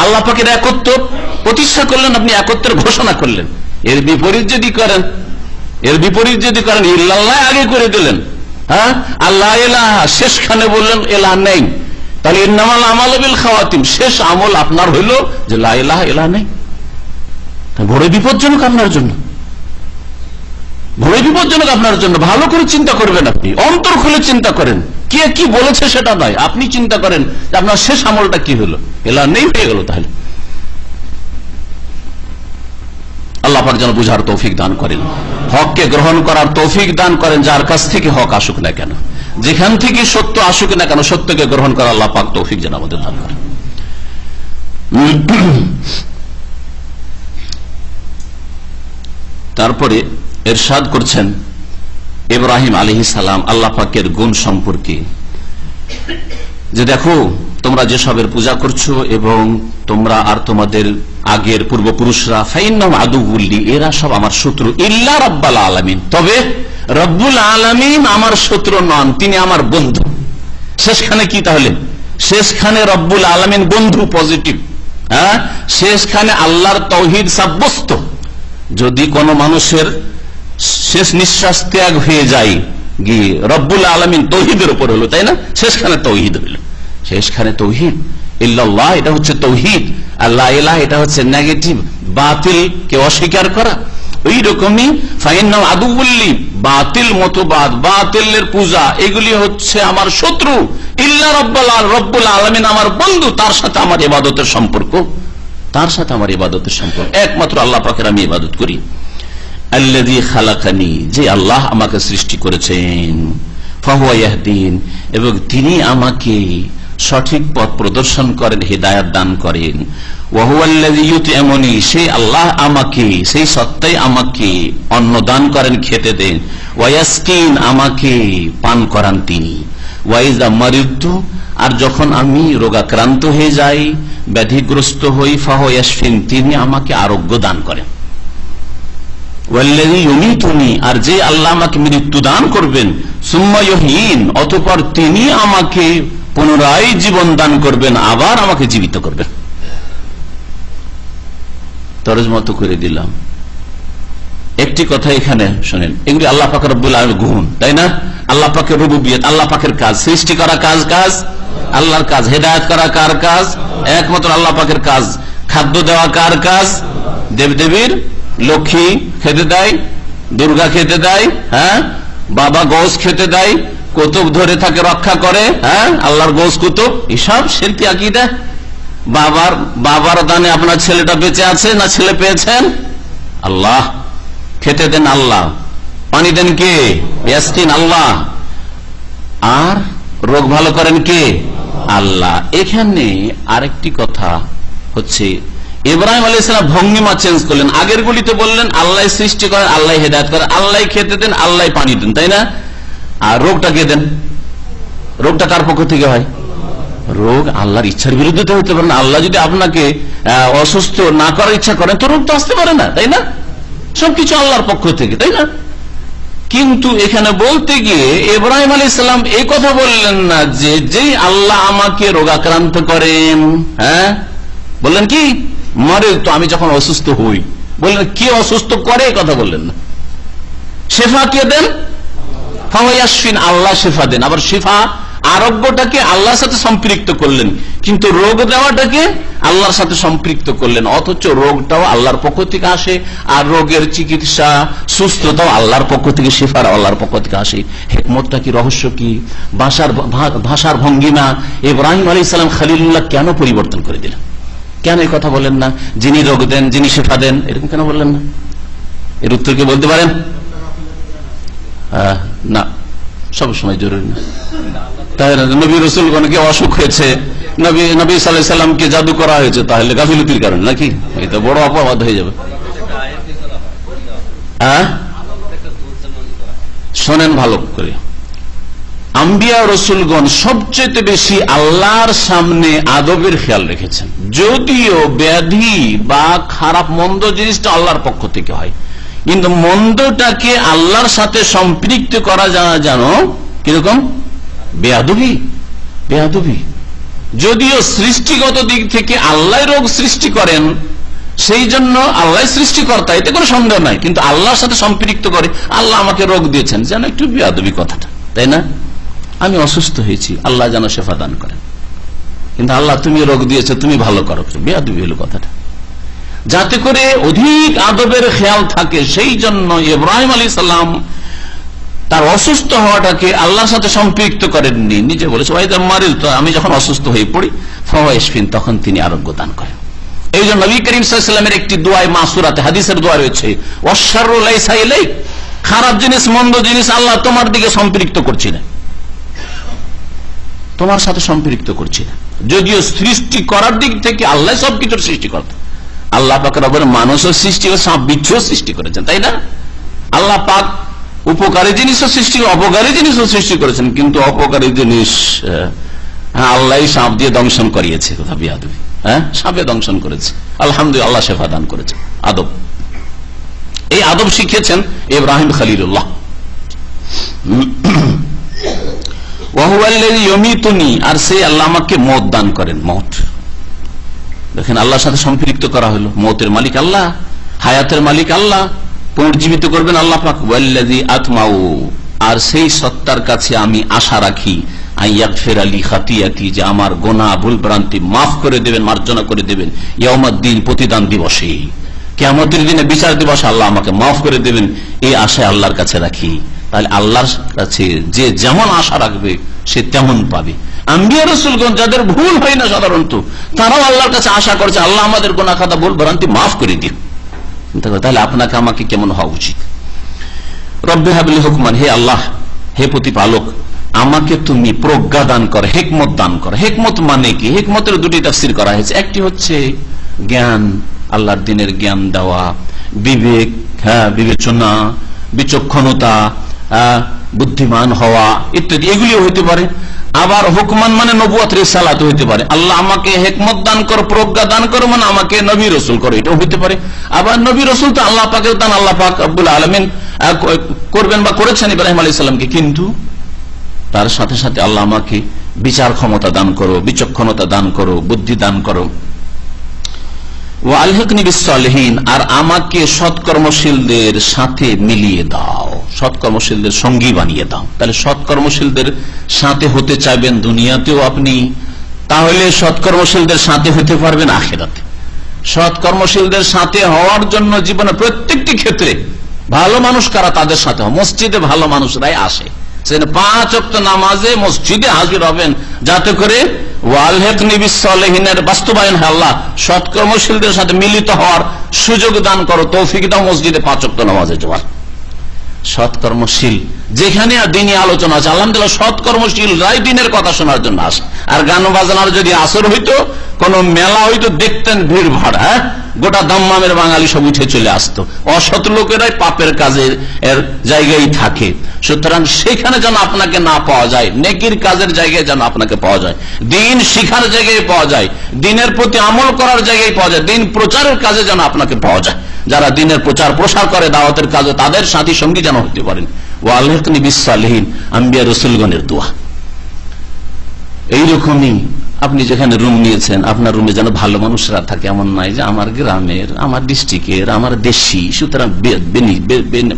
আল্লাহ পাকের একত্ব প্রতিষ্ঠা করলেন, আপনি একত্বের ঘোষণা করলেন। এর বিপরীত যদি করেন, ইল্লাল্লাহ আগে করে দিলেন, হ্যাঁ, আল্লাহ ইলাহা শেষখানে বললেন ইলাহ নেই, তাহলে ইন্নামাল আমালু বিল খাওয়াতিম, শেষ আমল আপনার হইল যে লা ইলাহা ইলাহ নেই। বড় বিপজ্জনক আপনার জন্য, বড় বিপজ্জনক আপনার জন্য। ভালো করে চিন্তা করবেন, আপনি অন্তর খুলে চিন্তা করেন, কে কি বলেছে সেটা নয়, আপনি চিন্তা করেন যে আপনার শেষ আমলটা কি হলো, ইলাহ নেই হয়ে গেল। তাহলে আল্লাহ পাক যেন বুঝার তৌফিক দান করেন, হককে গ্রহণ করার তৌফিক দান করেন, যার কাছ থেকে হক আসুক না কেন, যেখান থেকে সত্য আসুক না কেন, সত্যকে গ্রহণ করা আল্লাহ পাক তৌফিক যেন আমাদের দান করেন। তারপরে ইরশাদ করছেন ইব্রাহিম আলাইহিস সালাম আল্লাহ পাকের গুণ সম্পর্কে, যে দেখো তোমরা যেসবের পূজা করছো এবং তোমরা আর তোমাদের আগের পূর্বপুরুষরা ফাইন্নাহুম আদুউল্লি, এরা সব আমার শত্রু, ইল্লা রাব্বুল আলামিন, তবে রব্বুল আলামিন আমার শত্রু নন, তিনি আমার বন্ধু। শেষখানে কি তাহলে? শেষখানে রব্বুল আলামিন বন্ধু, পজিটিভ। হ্যাঁ, শেষখানে আল্লাহর তাওহীদ সাব্যস্ত। যদি কোন মানুষের শেষ নিঃশ্বাস ত্যাগ হয়ে যায় গিয়ে রব্বুল আলামিন তাওহীদের উপর হলো, তাই না? শেষখানে তাওহীদ হলো, শেষখানে তাওহীদ। ইল্লাল্লাহ এটা হচ্ছে তাওহীদ, আর লা ইলাহা এটা হচ্ছে নেগেটিভ, বাতিল কে অস্বীকার করা। ওই রকমই ফাইন্নাহুম আদুউল্লি, বাতিল মতবাদ, বাতিলের পূজা, এগুলি হচ্ছে আমার শত্রু। ইল্লা রব্বুল আলামিন আমার বন্ধু, তার সাথে আমার ইবাদতের সম্পর্ক, তার সাথে আমার ইবাদতের সম্পর্ক একমাত্র আল্লাহ পাকের আমি ইবাদত করি। আল্লাযী খালাকানি, যে আল্লাহ আমাকে সৃষ্টি করেছেন, ফাহুয়া ইয়াহদিন, এবং তিনি আমাকে সঠিক পথ প্রদর্শন করেন, হিদায়াত দান করেন। ওয়া হুয়াল্লাযী ইউতইমুনি, সেই আল্লাহ আমাকে, সেই সত্তাই আমাকে অন্ন দান করেন, খেতে দেন। ওয়া ইয়াসকিন, আমাকে পান করান তিনি। ওয়া ইযা মারিদতু, আর যখন আমি রোগাক্রান্ত হয়ে যাই, ব্যাধিগ্রস্ত হই, ফাহুয়া ইয়াশফিন, তিনি আমাকে আরোগ্য দান করেন। ওয়াল্লাযী ইউমীতুনি, আর যে আল্লাহ আমাকে মৃত্যু দান করবেন, সুম্মা ইউহয়িন, অতঃপর তিনি আমাকে পুনরায় জীবন দান করবেন, আবার আমাকে জীবিত করবেন। তরজমা তো করে দিলাম। একটি কথা এখানে শুনেন, এগুলি আল্লাহ পাকের রব্বুল আলামিনের গুণ, তাই না? আল্লাহ পাকের রুবুবিয়ত, আল্লাহ পাকের কাজ, সৃষ্টি করা কাজ আল্লাহর কাজ, হেদায়েত করা কার কাজ? একমাত্র আল্লাহ পাকের কাজ। খাদ্য দেওয়া কার কাজ? দেবদেবীর। লক্ষ্মী খেতে দেয়, দুর্গা খেতে দেয়, হ্যাঁ, বাবা গোস খেতে দেয়, কুতুব ধরে থাকে রক্ষা করে, হ্যাঁ, আল্লাহর গোস কুতুব, এসব শিরকি আকীদা। বাবার দানে আপনার ছেলেটা বেঁচে আছে না ছেলে পেয়েছেন? আল্লাহ। খেতে দেন আল্লাহ, পানি দেন কে? ইয়াসকিন আল্লাহ। আর রোগ ভালো করেন কে? আল্লাহ। এখানে আরেকটি কথা হচ্ছে, ইব্রাহিম আলাইহিস সালাম ভঙ্গিমা চেঞ্জ করলেন। আগের গুলিতে বললেন আল্লাহ সৃষ্টি করেন, আল্লাহ হেদায়েত করেন, আল্লাহ খেতে দেন, আল্লাহ পানি দেন, তাই না? আর রোগটা কে দেন? রোগটা কার পক্ষ থেকে হয়? রোগ আল্লাহর ইচ্ছার বিরুদ্ধে তো হতে পারে না। আল্লাহ যদি আপনাকে অসুস্থ না করার ইচ্ছা করেন তো রোগ তো আসতে পারে না, তাই না? সবকিছু আল্লাহর পক্ষ থেকে, তাই না? কিন্তু এখানে বলতে গিয়ে ইব্রাহিম আলাইহিস সালাম এই কথা বললেন না যে যেই আল্লাহ আমাকে রোগাক্রান্ত করেন, হ্যাঁ, বললেন কি মরে তো আমি যখন অসুস্থ হই, বললেন কে অসুস্থ করে, কথা বললেন না। শেফা কে দেন? ফাহুয়া ইয়াশফিন, আল্লাহ শেফা দেন। আবার শেফা আরোগ্যটাকে আল্লাহর সাথে সম্পৃক্ত করলেন, কিন্তু রোগ দেওয়াটাকে আল্লাহর সাথে সম্পৃক্ত করলেন, অথচ রোগটাও আল্লাহর পক্ষ থেকে আসে, আর রোগের চিকিৎসা সুস্থতাও আল্লাহর পক্ষ থেকে, শেফার আল্লাহর পক্ষ থেকে আসে। হিকমতটা কি, রহস্য কি, ভাষার ভঙ্গিমা ইব্রাহিম আলাইহিস সালাম খলিলুল্লাহ কেন পরিবর্তন করে দিলেন? কেন এই কথা বলেন না যিনি রোগ দেন, যিনি শেফা দেন, এরকম কেন বললেন না? এর উত্তর কি বলতে পারেন? না, সবসময় জরুরি না। তাই নবী রাসূলগণকে অসুখ হয়েছে, নবী সাল্লাল্লাহু আলাইহি সাল্লামকে জাদু করা হয়েছে, তাহলে গাফিলতির কারণে নাকি? এটা বড় অপবাদ হয়ে যাবে। শোনেন ভালো করে, আম্বিয়া রসুলগণ সবচেয়ে বেশি আল্লাহর সামনে আদবের খেয়াল রেখেছেন। যদিও ব্যাধি বা খারাপ মন্দ জিনিসটা আল্লাহর পক্ষ থেকে হয়, কিন্তু মন্দটাকে আল্লাহর সাথে সম্পৃক্ত করা জানো কিরকম? বেয়াদবি। যদিও সৃষ্টিগত দিক থেকে আল্লাহ রোগ সৃষ্টি করেন, সেই জন্য আল্লাহ সৃষ্টিকর্তা, এতে কোনো সন্দেহ নাই, কিন্তু আল্লাহর সাথে সম্পৃক্ত করে আল্লাহ আমাকে রোগ দিয়েছেন, যেন একটু বেয়াদবি কথাটা, তাই না? আমি অসুস্থ হয়েছি, আল্লাহ যেন শেফা দান করেন, কিন্তু আল্লাহ তুমি রোগ দিয়েছো, তুমি ভালো করো, বেয়াদবি হলো কথাটা। যাতে করে অধিক আদবের খেয়াল থাকে, সেই জন্য ইব্রাহিম আলাইহিস সালাম তার অসুস্থ হওয়াটাকে আল্লাহর সাথে সম্পৃক্ত করেননি। নিজে বলেছে ওয়াইদা মারিদতু, আমি যখন অসুস্থ হয়ে পড়ি, ফাহুয়া ইয়াশফিন, তখন তিনি আরোগ্য দান করেন। এই জন্য নবী করিম সাল্লাল্লাহু আলাইহি ওয়াসাল্লামের একটি দোয়ায় মাসুরাতে, হাদিসের দোয়া রয়েছে, ওয়াশশাররু লাইসা ইলাইক, খারাপ জিনিস মন্দ জিনিস আল্লাহ তোমার দিকে সম্পৃক্ত করছি না, তোমার সাথে সম্পৃক্ত করছি না। যদিও সৃষ্টি করার দিক থেকে আল্লাহ সবকিছুর সৃষ্টিকর্তা, আল্লাহ পাক রব্বুল মানুষও সৃষ্টি করে, সাপ বিচ্ছুও সৃষ্টি করেছেন, তাই না? আল্লাহ পাক উপকারী জিনিসও সৃষ্টি, অপকারী জিনিসও সৃষ্টি করেছেন, কিন্তু অপকারী জিনিস আল্লাহ সাপ দিয়ে দংশন করিয়েছে। কোথা বিয়াদবি, সাপে দংশন করেছে। আলহামদুলিল্লাহ, আল্লাহ শেফা দান করেছে। আদব, এই আদব শিখিয়েছেন ইব্রাহিম খলিলুল্লাহ। আর সেই আল্লাহ আমাকে মত দান করেন। মত দেখেন, আল্লাহর সাথে সম্পৃক্ত করা হলো। মতের মালিক আল্লাহ, হায়াতের মালিক আল্লাহ, পুনর্জীবিত করবেন আল্লাহ পাক। ওয়াল্লাযী আতমাউ, আর সেই সত্তার কাছে আমি আশা রাখি, আইয়াগফির লি খাতিয়াতি, যে আমার গুনাহ ভুল ভ্রান্তি মাফ করে দেবেন, মার্জনা করে দেবেন। ইয়াউমাদ্দিন, প্রতিদান দিবসে, কিয়ামতের দিনে, বিচার দিবসে আল্লাহ আমাকে মাফ করে দেবেন, এই আশায় আল্লাহর কাছে রাখি। তাহলে আল্লাহর কাছে যে যেমন আশা রাখবে সে তেমন পাবে। আম্বিয়া রাসূলগণ যাদের ভুল হয় না সাধারণত, তারাও আল্লাহর কাছে আশা করছে আল্লাহ আমাদের গুনাহ খাতা ভুল ভ্রান্তি মাফ করে দিন। তাহলে আপনাকে আমাকে কেমন হওয়া উচিত? রব্বি হাবলি হুকমান, হে আল্লাহ, হে প্রতিপালক, আমাকে তুমি প্রজ্ঞা দান করো, হিকমত দান করো। হিকমত মানে কি? হিকমতের দুটি তাফসীর করা হয়েছে। একটি হচ্ছে জ্ঞান, আল্লাহর দ্বীনের জ্ঞান দেওয়া, বিবেক, বিবেচনা, বিচক্ষণতা, বুদ্ধিমান হওয়া ইত্যাদি, এগুলিও হইতে পারে। আবার হুকমান মানে নবুয়ত, রিসালাত হইতে পারে। আল্লাহ আমাকে হিকমত দান করো, প্রজ্ঞা দান করো, মানে আমাকে নবী রাসূল করো, এটাও হইতে পারে। আবার নবী রাসূল তো আল্লাহ পাকের দান, আল্লাহ পাক রব্বুল আলামিন করবেন বা করেছেন ইব্রাহিম আলাইহিস সালামকে, কিন্তু তার সাথে সাথে আল্লাহ আমাকে বিচার ক্ষমতা দান করো, বিচক্ষণতা দান করো, বুদ্ধি দান করো। ওয়া আলহিকনি বিসসালিহিন, আর আমাকে সৎকর্মশীলদের সাথে মিলিয়ে দাও, সৎকর্মশীলদের সঙ্গী বানিয়ে দাও। তাহলে সৎকর্মশীলদের সাথে হতে চাইবেন দুনিয়াতেও আপনি, তাহলে সৎকর্মশীলদের সাথে হতে পারবেন আখিরাতে। সৎকর্মশীলদের সাথে হওয়ার জন্য জীবনের প্রত্যেকটি ক্ষেত্রে ভালো মানুষ কারা, তাদের সাথে মসজিদে ভালো মানুষরাই আসে। 5 ওয়াক্ত নামাজে মসজিদে হাজির হবেন, যাতে করে ওয়ালহিকনি বিসসালিহিনের বাস্তবায়ন হয়। আল্লাহ সৎকর্মশীলদের সাথে মিলিত হওয়ার সুযোগ দান করো, তৌফিক দাও মসজিদে 5 ওয়াক্ত নামাজে যাওয়ার। সৎকর্মশীল যেখানে দিনী আলোচনা আছে, আলহামদুলিল্লাহ সৎকর্মশীলরাই দিনের কথা শোনার জন্য আসে। আর গান বাজনার যদি আসর হইতো, কোন মেলা হইতো, দেখতেন ভিড় ভাড়, গোটা দাম্মামের বাঙালি সব উঠে চলে আসতো। অসৎ লোকেরাই পাপের কাজের জায়গায় থাকে। সুতরাং সেখানে যেন আপনাকে না পাওয়া যায়, নেকির কাজের জায়গায় যেন আপনাকে পাওয়া যায়, দিন শিখার জায়গায় পাওয়া যায়, দিনের প্রতি আমল করার জায়গায় পাওয়া যায়, দিন প্রচারের কাজে যেন আপনাকে পাওয়া যায়। যারা দিনের প্রচার প্রসার করে, দাওয়াতের কাজে, তাদের সাথী সঙ্গী যেন হতে পারেন। ওয়া আলহিকনি বিসসালিহিন, আম্বিয়া রাসূলগণের দোয়া। এইরকমই আপনি যেখানে রুম নিয়েছেন, আপনার রুমে যেন ভালো মানুষরা থাকে। এমন নয় যে আমার গ্রামের, আমার ডিস্ট্রিক্টের, আমার দেশি, সুতরাং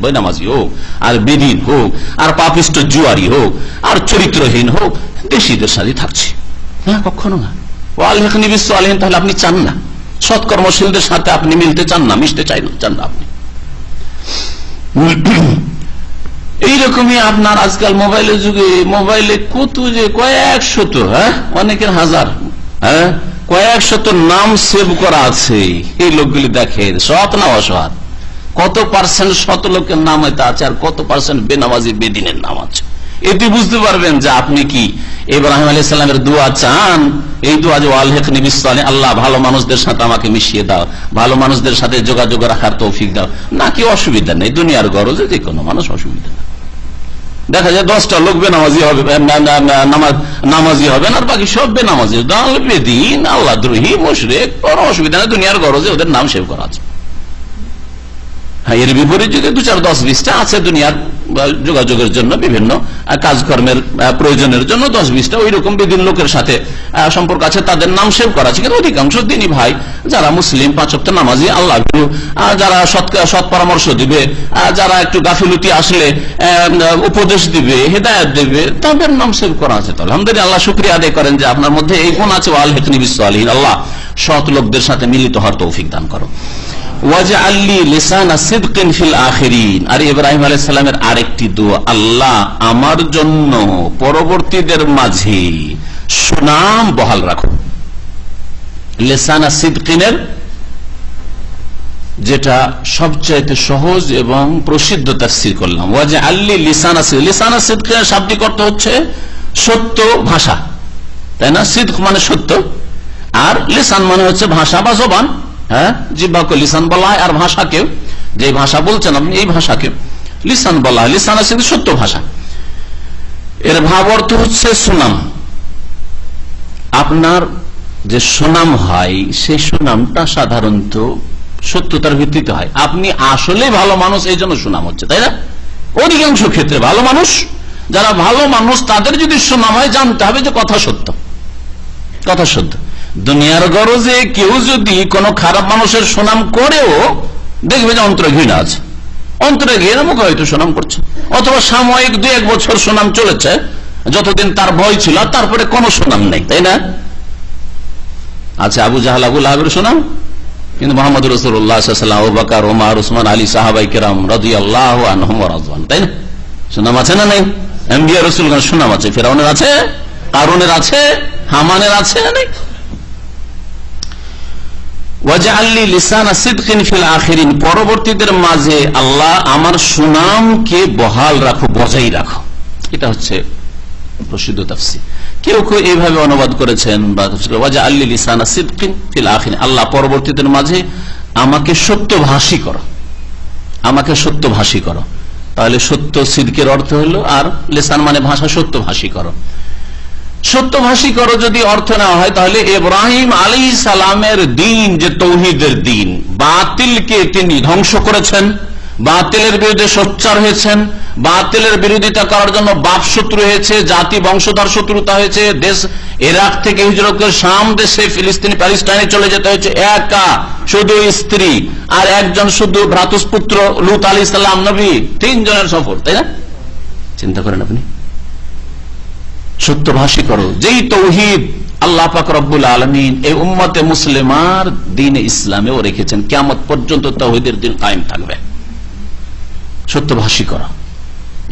বেনামাজি হোক, আর বেদিন হোক, আর পাপিষ্ট জুয়ারি হোক, আর চরিত্রহীন হোক, দেশিদের সাথে থাকছে, কখনো না। ওয়া আলহিকনি বিসসালিহিন, তাহলে আপনি চান না সৎকর্মশীলদের সাথে আপনি মিলতে চান না, মিশতে চান না আপনি। এইরকমই আপনার আজকাল মোবাইলের যুগে, মোবাইলে কত যে কয়েক শত, অনেকের হাজার, কয়েক শত নাম সেভ করা আছে। এই লোকগুলি দেখেন সৎ না অসৎ, কত পার্সেন্ট সৎ লোকের নাম হয়তো আছে, আর কত পার্সেন্ট বেনামাজি বেদিনের নাম আছে। এটি বুঝতে পারবেন যে আপনি কি ইব্রাহিম আলাইহিস সালামের দোয়া চান। এই দোয়া যে আলহিকনি বিসসালিহিন, আল্লাহ ভালো মানুষদের সাথে আমাকে মিশিয়ে দাও, ভালো মানুষদের সাথে যোগাযোগ রাখার তৌফিক দাও, নাকি অসুবিধা নেই, দুনিয়ার গরজে যে কোনো মানুষ অসুবিধা নেই। দেখা যায় 10টা লোক বেনামাজি হবে, নামাজি হবেন, আর বাকি সব বেনামাজি, দাল বেদিন, আল্লাহ দ্রোহী, মুশরিক, কোনো অসুবিধা নেই, দুনিয়ার গরজে ওদের নাম সেভ করা আছে। এর বিপরীত যদি 2-4-10-20টা আছে দুনিয়ার যোগাযোগের জন্য, বিভিন্ন কাজকর্মের প্রয়োজনের জন্য 10-20টা ওই রকম বেদিন লোকের সাথে সম্পর্ক আছে, তাদের নাম সেভ করা আছে। কিন্তু অধিকাংশ দিনই ভাই যারা মুসলিম, 5 ওয়াক্ত নামাজি, আল্লাহ যারা সৎ পরামর্শ দিবে, যারা একটু গাফিলতি আসলে উপদেশ দিবে, হেদায়েত দেবে, তাদের নাম সেভ করা আছে। তো আলহামদুলিল্লাহ, আল্লাহ শুকরিয়া আদায় করেন যে আপনার মধ্যে এই গুণ আছে। ওয়া আলহিকনি বিসসালিহিন, আল্লাহ সৎ লোকদের সাথে মিলিত হওয়ার তৌফিক দান করো। ওয়াজআলনি লিসানা সিদকিন ফিল আখিরিন, আর ইব্রাহিম আলাইহিস সালামের আরেকটি দোয়া, আল্লাহ আমার জন্য পরবর্তীদের মাঝে সুনাম বহাল রাখো। লিসানা সিদকিনের যেটা সবচাইতে সহজ এবং প্রসিদ্ধ তাফসীর করলাম, ওয়াজআলনি লিসানা সিদক। লিসানা সিদকের শাব্দিক অর্থ হচ্ছে সত্য ভাষা, তাই না? সিদক মানে সত্য, আর লিসান মানে হচ্ছে ভাষা বা জবান, হ্যাঁ, জিহ্বাকে লিসান বলা হয়, আর ভাষাকে, যে ভাষা বলছেন আপনি এই ভাষাকে লিসান বলা হয়। লিসান আছে সত্য ভাষা, এর ভাব অর্থ হচ্ছে সুনাম। আপনার যে সুনাম হয় সেই সুনামটা সাধারণত সত্যতার ভিত্তিতে হয়। আপনি আসলে ভালো মানুষ, এই জন্য সুনাম হচ্ছে, তাই না? অধিকাংশ ক্ষেত্রে ভালো মানুষ, যারা ভালো মানুষ তাদের যদি সুনাম হয় জানতে হবে যে কথা সত্য, কথা সত্য। দুনিয়ার গরজে কেউ যদি কোনো খারাপ মানুষের সুনাম করেও দেখবে যে অন্তরে ঘৃণা আছে, অন্তরে ঘৃণা, মুখে হয়তো সুনাম করছে, অথবা সাময়িক 2-1 বছর সুনাম চলেছে, যতদিন তার ভয় ছিল, তারপরে কোনো সুনাম নেই, তাই না? আচ্ছা, আবু জাহাল, আবু লাহাবের সুনাম, কিন্তু মুহাম্মদ রাসূলুল্লাহ সাল্লাল্লাহু আলাইহি ওয়াসাল্লাম, আবু বকর, ওমর, উসমান, আলী, সাহাবায়ে কেরাম রাদিয়াল্লাহু আনহুম ওয়া রাযওয়ান, তাই না? সুনাম আছে না নেই? আম্বিয়া রাসূলগণ সুনাম আছে, ফিরআউনের আছে, কারুনের আছে, হামানের আছে না নেই? ওয়াজআলনি লিসানা সিদকিন ফিল আখিরিন, পরবর্তীদের মাঝে আল্লাহ আমার সুনামকে বহাল রাখো, বজায় রাখো। এটা হচ্ছে প্রসিদ্ধ তাফসীর। কেউ কেউ এইভাবে অনুবাদ করেছেন, ওয়াজআলনি লিসানা সিদকিন ফিল আখিরিন, আল্লাহ পরবর্তীদের মাঝে আমাকে সত্যভাষী করো, আমাকে সত্যভাষী করো। তাহলে সত্য, সিদকের অর্থ হলো, আর লিসান মানে ভাষা, সত্যভাষী করো। সত্যভাষী করো যদি অর্থ নেওয়া হয়, তাহলে ইব্রাহিম আলাইহিস সালামের দিন, যে তৌহিদের দিন, বাতিলকে তিনি ধ্বংস করেছেন, বাতিলের বিরুদ্ধে সোচ্চার হয়েছেন, বাতিলের বিরোধিতা করার জন্য বাপ শত্রু হয়েছে, জাতি বংশধর শত্রুতা হয়েছে, দেশ ইরাক থেকে হিজরত করে শাম দেশে, ফিলিস্তিন, প্যালেস্টাইনে চলে যেতে হয়েছে, একা, শুধু স্ত্রী আর একজন শুধু ভ্রাতুষ্পুত্র লূত আলাইহিস সালাম নবী, 3 জনের সফর, তাই না? চিন্তা করেন আপনি। সত্যভাষী করো, যেই তৌহিদ আল্লাহ পাক রব্বুল আলামিন এই উম্মতে মুসলিমার দ্বীনে ইসলামেও রেখেছেন, কিয়ামত পর্যন্ত তাওহীদের দিন কায়েম থাকবে। সত্যভাষী করো।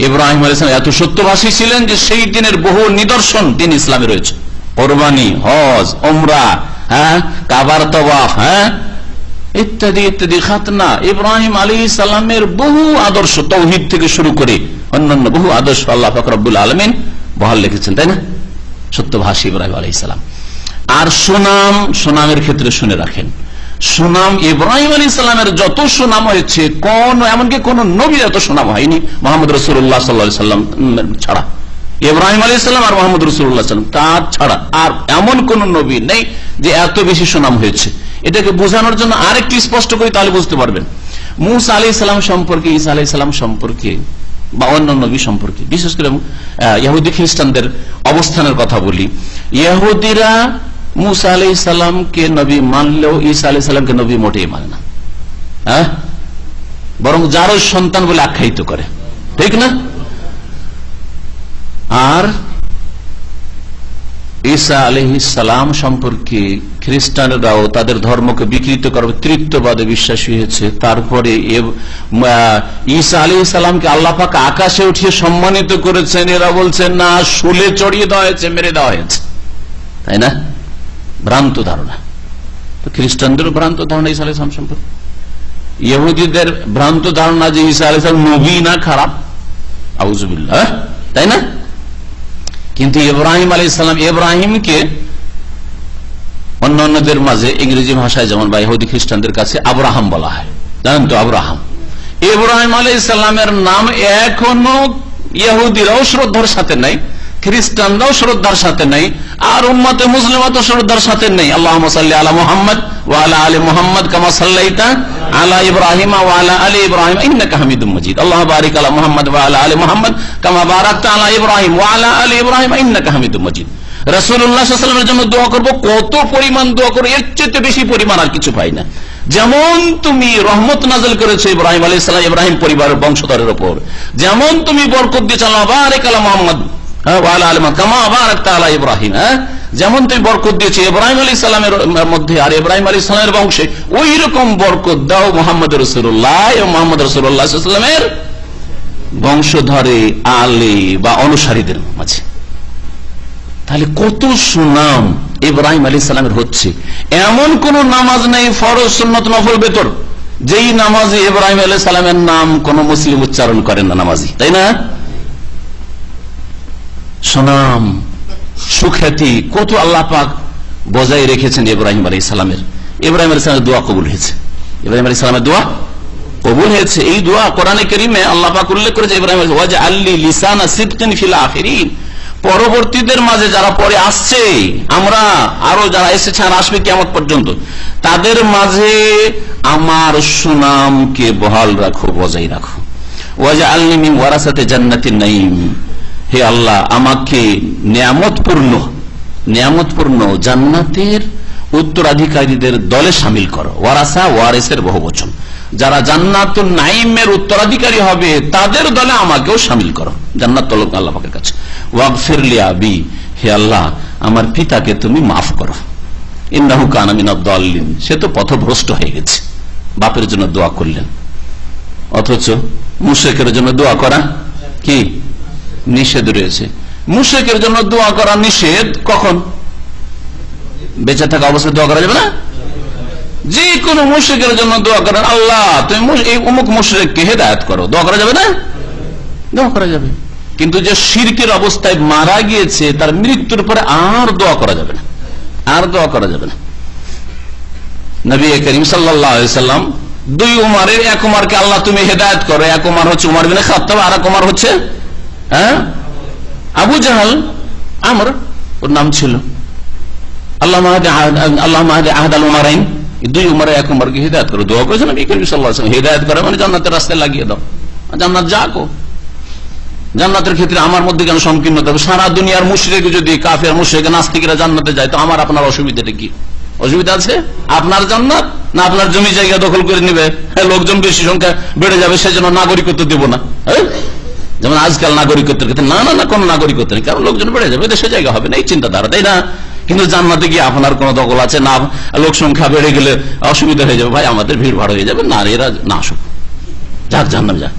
ইব্রাহিম আলাইহিস সালাম এত সত্যভাষী ছিলেন যে সেই দিনের বহু নিদর্শন দিন ইসলামে রয়েছে, কুরবানি, হজ, উমরা, কাবার তাওয়াফ, ইত্যাদি ইত্যাদি, খাতনা। ইব্রাহিম আলাইহিস সালামের বহু আদর্শ, তাওহীদ থেকে শুরু করে অন্যান্য বহু আদর্শ আল্লাহ পাক রব্বুল আলামিন বহাল লিখেছেন, তাই না? সত্যভাষী ইব্রাহিম আলাইহিস সালাম। আর সুনাম, সুনামের ক্ষেত্রে শুনে রাখেন, সুনাম ইব্রাহিম আলাইহিস সালামের যত সুনাম হয়েছে, এমনকি কোন নবীর এত সুনাম হয়নি মুহাম্মদ রাসূলুল্লাহ সাল্লাল্লাহু আলাইহি ওয়াসাল্লাম ছাড়া। ইব্রাহিম আলাইহিস সালাম আর মুহাম্মদ রাসূলুল্লাহ সাল্লাল্লাহু আলাইহি ওয়াসাল্লাম তার ছাড়া আর এমন কোন নবী নেই যে এত বেশি সুনাম হয়েছে। এটাকে বোঝানোর জন্য আরেকটু স্পষ্ট করি, তাহলে বুঝতে পারবেন। মূসা আলাইহিস সালাম সম্পর্কে, ঈসা আলাইহিস সালাম সম্পর্কে বা অন্য নবী সম্পর্কে, বিশেষ করে ইহুদি খ্রিস্টানদের অবস্থানের কথা বলি। ইহুদিরা মূসা আলাইহিস সালামকে নবী মানলেও ঈসা আলাইহিস সালামকে নবী মোটেই মানে না, বরং যারও সন্তান বলে আখ্যায়িত করে, ঠিক না? আর ঈসা আলাইহিস সালাম সম্পর্কে খ্রিস্টানরাও তাদের ধর্মকে বিকৃত করবে, তৃতীয়বাদে বিশ্বাসী হয়েছে। তারপরে ঈসা আলাইহিস সালামকে আল্লাহ পাক আকাশে উঠিয়ে সম্মানিত করেছেন, এরা বলছেন না, শুলে চড়িয়ে দেওয়া হয়েছে, মেরে দেওয়া হয়েছে, তাই না? ভ্রান্ত ধারণা। তো খ্রিস্টানদেরও ভ্রান্ত ধারণা ঈসা আলাইহিস সালাম সম্পর্কে, ইহুদিদের ভ্রান্ত ধারণা যে ঈসা আলাইহিস সালাম নবী না, খারাপ, আউযুবিল্লাহ, তাই না? কিন্তু ইব্রাহিম আলাইহিস সালাম, ইব্রাহিমকে অন্যান্যদের মাঝে ইংরেজি ভাষায় যেমন বা ইহুদি খ্রিস্টানদের কাছে আব্রাহাম বলা হয়, জানেন তো? আব্রাহাম, ইব্রাহিম আলাইহিস সালামের নাম এখনো ইহুদিরাও শ্রদ্ধার সাথে নাই, খ্রিস্টানরাও শ্রদ্ধার সাথে নাই, আর উম্মতে মুসলিমা তো শ্রদ্ধার সাথে নেই। আল্লাহুম্মা সাল্লি আলা মুহাম্মদ ওয়া আলা আলি মুহাম্মদ কামা সাল্লাইতা আলা ইব্রাহিম ওয়া আলা আলি ইব্রাহিম ইন্নাকা হামিদুম মাজিদ। আল্লাহুম্মা বারিক আলা মুহাম্মদ ওয়া আলা আলি মুহাম্মদ কামা বারাকতা আলা ইব্রাহিম ওয়া আলা আলি ইব্রাহিম ইন্নাকা হামিদুম মাজিদ। রাসূলুল্লাহ সাল্লাল্লাহু আলাইহি ওয়াসাল্লামের জন্য দোয়া করব, কত পরিমাণ দোয়া করব, এর চেয়ে বেশি পরিমাণ আর কিছু পাই না। যেমন তুমি রহমত নাযিল করেছো ইব্রাহিম আলাইহিস সালাম, ইব্রাহিম পরিবারের বংশধরের উপর, যেমন তুমি বরকত দিয়েছো, আল্লাহ বারিক আলা মুহাম্মদ ওয়া আলা আলি মুহাম্মদ কামা বারাকতা আলা ইব্রাহিম, যেমন তুমি বরকত দিয়েছো ইব্রাহিম আলাইহিস সালামের মধ্যে আর ইব্রাহিম আলাইহিস সালামের বংশে, ওই রকম বরকত দাও মুহাম্মদ রাসূলুল্লাহ এবং মুহাম্মদ রাসূলুল্লাহ সাল্লাল্লাহু আলাইহি ওয়াসাল্লামের বংশধরে, আলে বা অনুসারীদের মাঝে। তাহলে কত সুনাম ইব্রাহিম আলাইহিস সালামের হচ্ছে। এমন কোন নামাজ নেই, ফরজ, সুন্নত, নফল, বেতর, যেই নামাজে ইব্রাহিম আলাইহিস সালামের নাম কোন মুসলিম উচ্চারণ করেন না নামাজি, তাই না? সুনাম, সুখ্যাতি কত আল্লাহ পাক বজায় রেখেছেন ইব্রাহিম আলাইহিস সালামের। ইব্রাহিম আলাইহিস সালামের দোয়া কবুল হয়েছে। ইব্রাহিম আলাইহিস সালামের দোয়া কবুল হয়েছে। এই দোয়া কোরআনে কারীমে আল্লাহ পাক উল্লেখ করেছে ইব্রাহিম আলাইহিস সালাম ওয়াজআললি লিসানা সিদকিন ফিল আখিরিন, পরবর্তীদের মাঝে যারা পরে আসছে, আমরা আরো যারা এসেছে আর আসবে কিয়ামত পর্যন্ত, তাদের মাঝে আমার সুনামকে বহাল রাখো, বজায় রাখো। ওয়াজআলনি মিন ওয়ারাসাতি জান্নাতিন নাঈম, হে আল্লাহ আমাকে নিয়ামতপূর্ণ জান্নাতের উত্তরাধিকারীদের দলে শামিল করো। ওয়ারাসা ওয়ারিসের বহুবচন, যারা জান্নাতুন নাঈমের উত্তরাধিকারী হবে তাদের দলে আমাকেও শামিল করো, জান্নাত তলব আল্লাহ পাকের কাছে। ওয়াগফির লি আবি, হে আল্লাহ আমার পিতাকে তুমি মাফ করো, ইন্নাহু কানা মিনাদ দাল্লিন, সে তো পথভ্রষ্ট হয়ে গেছে। বাপের জন্য দোয়া করলেন, অথচ মুশরিকের জন্য দোয়া করা কি নিষেধ রয়েছে। মুশরিকের জন্য দোয়া করা নিষেধ কখন? বেঁচে থাকা অবস্থায় দোয়া করা যাবে না। যে কোনো মুশরিকের জন্য দোয়া করেন, আল্লাহ তুমি এই অমুক মুশরিককে হেদায়েত করো, দোয়া করা যাবে না? দোয়া করা যাবে। কিন্তু যে শিরকের অবস্থায় মারা গিয়েছে তার মৃত্যুর পরে আর দোয়া করা যাবে না, আর দোয়া করা যাবে না। নবী করিম সাল্লাল্লাহু আলাইহি সাল্লাম দুই উমারের, এক উমারকে আল্লাহ তুমি হেদায়েত করো, এক উমার হচ্ছে উমর বিন খাত্তাব, আর এক উমার হচ্ছে আবু জাহাল, আমর ওর নাম ছিল। আল্লাহুম্মা হাদি আহাদাল উমারাইন, দুই উমারের এক উমারকে হেদায়েত করো, দোয়া করেছেন নবী করিম সাল্লাল্লাহু আলাইহি ওয়াসাল্লাম। হেদায়েত করে মানে জান্নাতের রাস্তায় লাগিয়ে দাও, জান্নাত যাকো। জান্নাতের ক্ষেত্রে আমার মধ্যে কেন সংকীর্ণতা? সারা দুনিয়ার মুশরিক যদি কাফের মুশরিক নাস্তিকরা জান্নাতে যায় তো আমার আপনার অসুবিধাটা কি? অসুবিধা আছে? আপনার জান্নাত না আপনার জমি জায়গা দখল করে নিবে, লোকজন বেশি সংখ্যা বেড়ে যাবে সেজন্য নাগরিকত্ব দেব না, যেমন আজকাল নাগরিকত্বের ক্ষেত্রে না না না কোন নাগরিকত্ব নেই, কারণ লোকজন বেড়ে যাবে, দেশে জায়গা হবে না, এই চিন্তাধারা, তাই না? কিন্তু জান্নাতে গিয়ে আপনার কোন দখল আছে না? লোক সংখ্যা বেড়ে গেলে অসুবিধা হয়ে যাবে, ভাই আমাদের ভিড় ভাড় হয়ে যাবে, না এরা না আসুক, যাক জান্নাত যাক,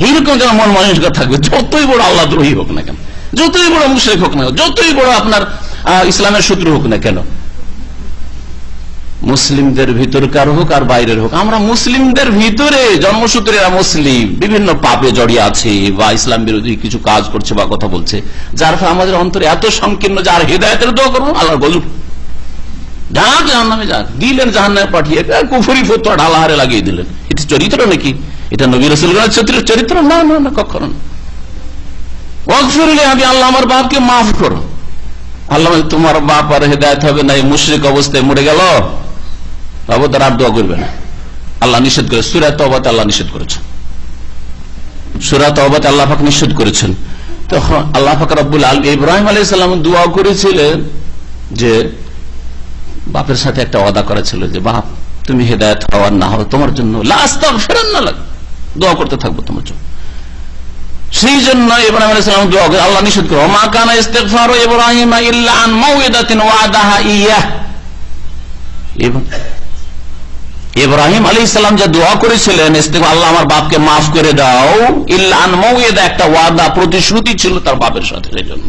এইরকম যেন মন মানসিকতা থাকবে। যতই বড় আল্লাহ দ্রোহী হোক না কেন, যতই বড় মুশরিক হোক না, যতই বড় আপনার ইসলামের শত্রু হোক না কেন, মুসলিমদের ভিতরকার হোক আর বাইরের হোক, আমরা মুসলিমদের ভিতরে জন্মসূত্রে এরা মুসলিম বিভিন্ন পাপে জড়িয়ে আছে বা ইসলাম বিরোধী কিছু কাজ করছে বা কথা বলছে, যার ফলে আমাদের অন্তরে এত সংকীর্ণ যে আর হেদায়েতের দোয়া করবো আল্লাহর গজব, যাক জাহান্নামে যাক, দিলেন জাহান্নামে পাঠিয়ে কুফরি ফতোয়া ঢালাহারে লাগিয়ে দিলেন। এটা চরিত্র নাকি? এটা নবী রাসূলগণের চরিত্র না, না না কখনো না। ওয়াগফির লি আবি, আল্লাহ আমার বাপকে মাফ করো। আল্লাহ তোমার বাপ আর হেদায়েত হবে না, এই মুশরিক অবস্থায় মরে গেল, বাবু তার আর দোয়া করবে না, আল্লাহ নিষেধ করে। সূরা তাওবাতে আল্লাহ নিষেধ করেছেন, সূরা তাওবাতে আল্লাহ পাক নিষেধ করেছেন। তখন আল্লাহ পাক রব্বুল আলামিন ইব্রাহিম আলাইহিস সালাম দোয়া করেছিলেন যে বাপের সাথে একটা ওয়াদা করা ছিল যে বাপ তুমি হেদায়েত হওয়ার না হও তোমার জন্য লা আস্তাগফিরুন্না লাক, দোয়া করতে থাকবো তোমার জন্য। সেই জন্য ইব্রাহিম আলাইহিস সালাম দোয়া করে, আল্লাহ নিষেধ করে মা কানা ইস্তিগফারু ইব্রাহিম ইল্লা আন মাউইদাতিন ওয়াদাহা ইয়াহ। ইব্রাহিম আলাইহিস সালাম যে দোয়া করেছিলেন আল্লাহ আমার বাপকে মাফ করে দাও, ইল্লা আন মাউইদা, একটা ওয়াদা প্রতিশ্রুতি ছিল তার বাপের সাথে, সেই জন্য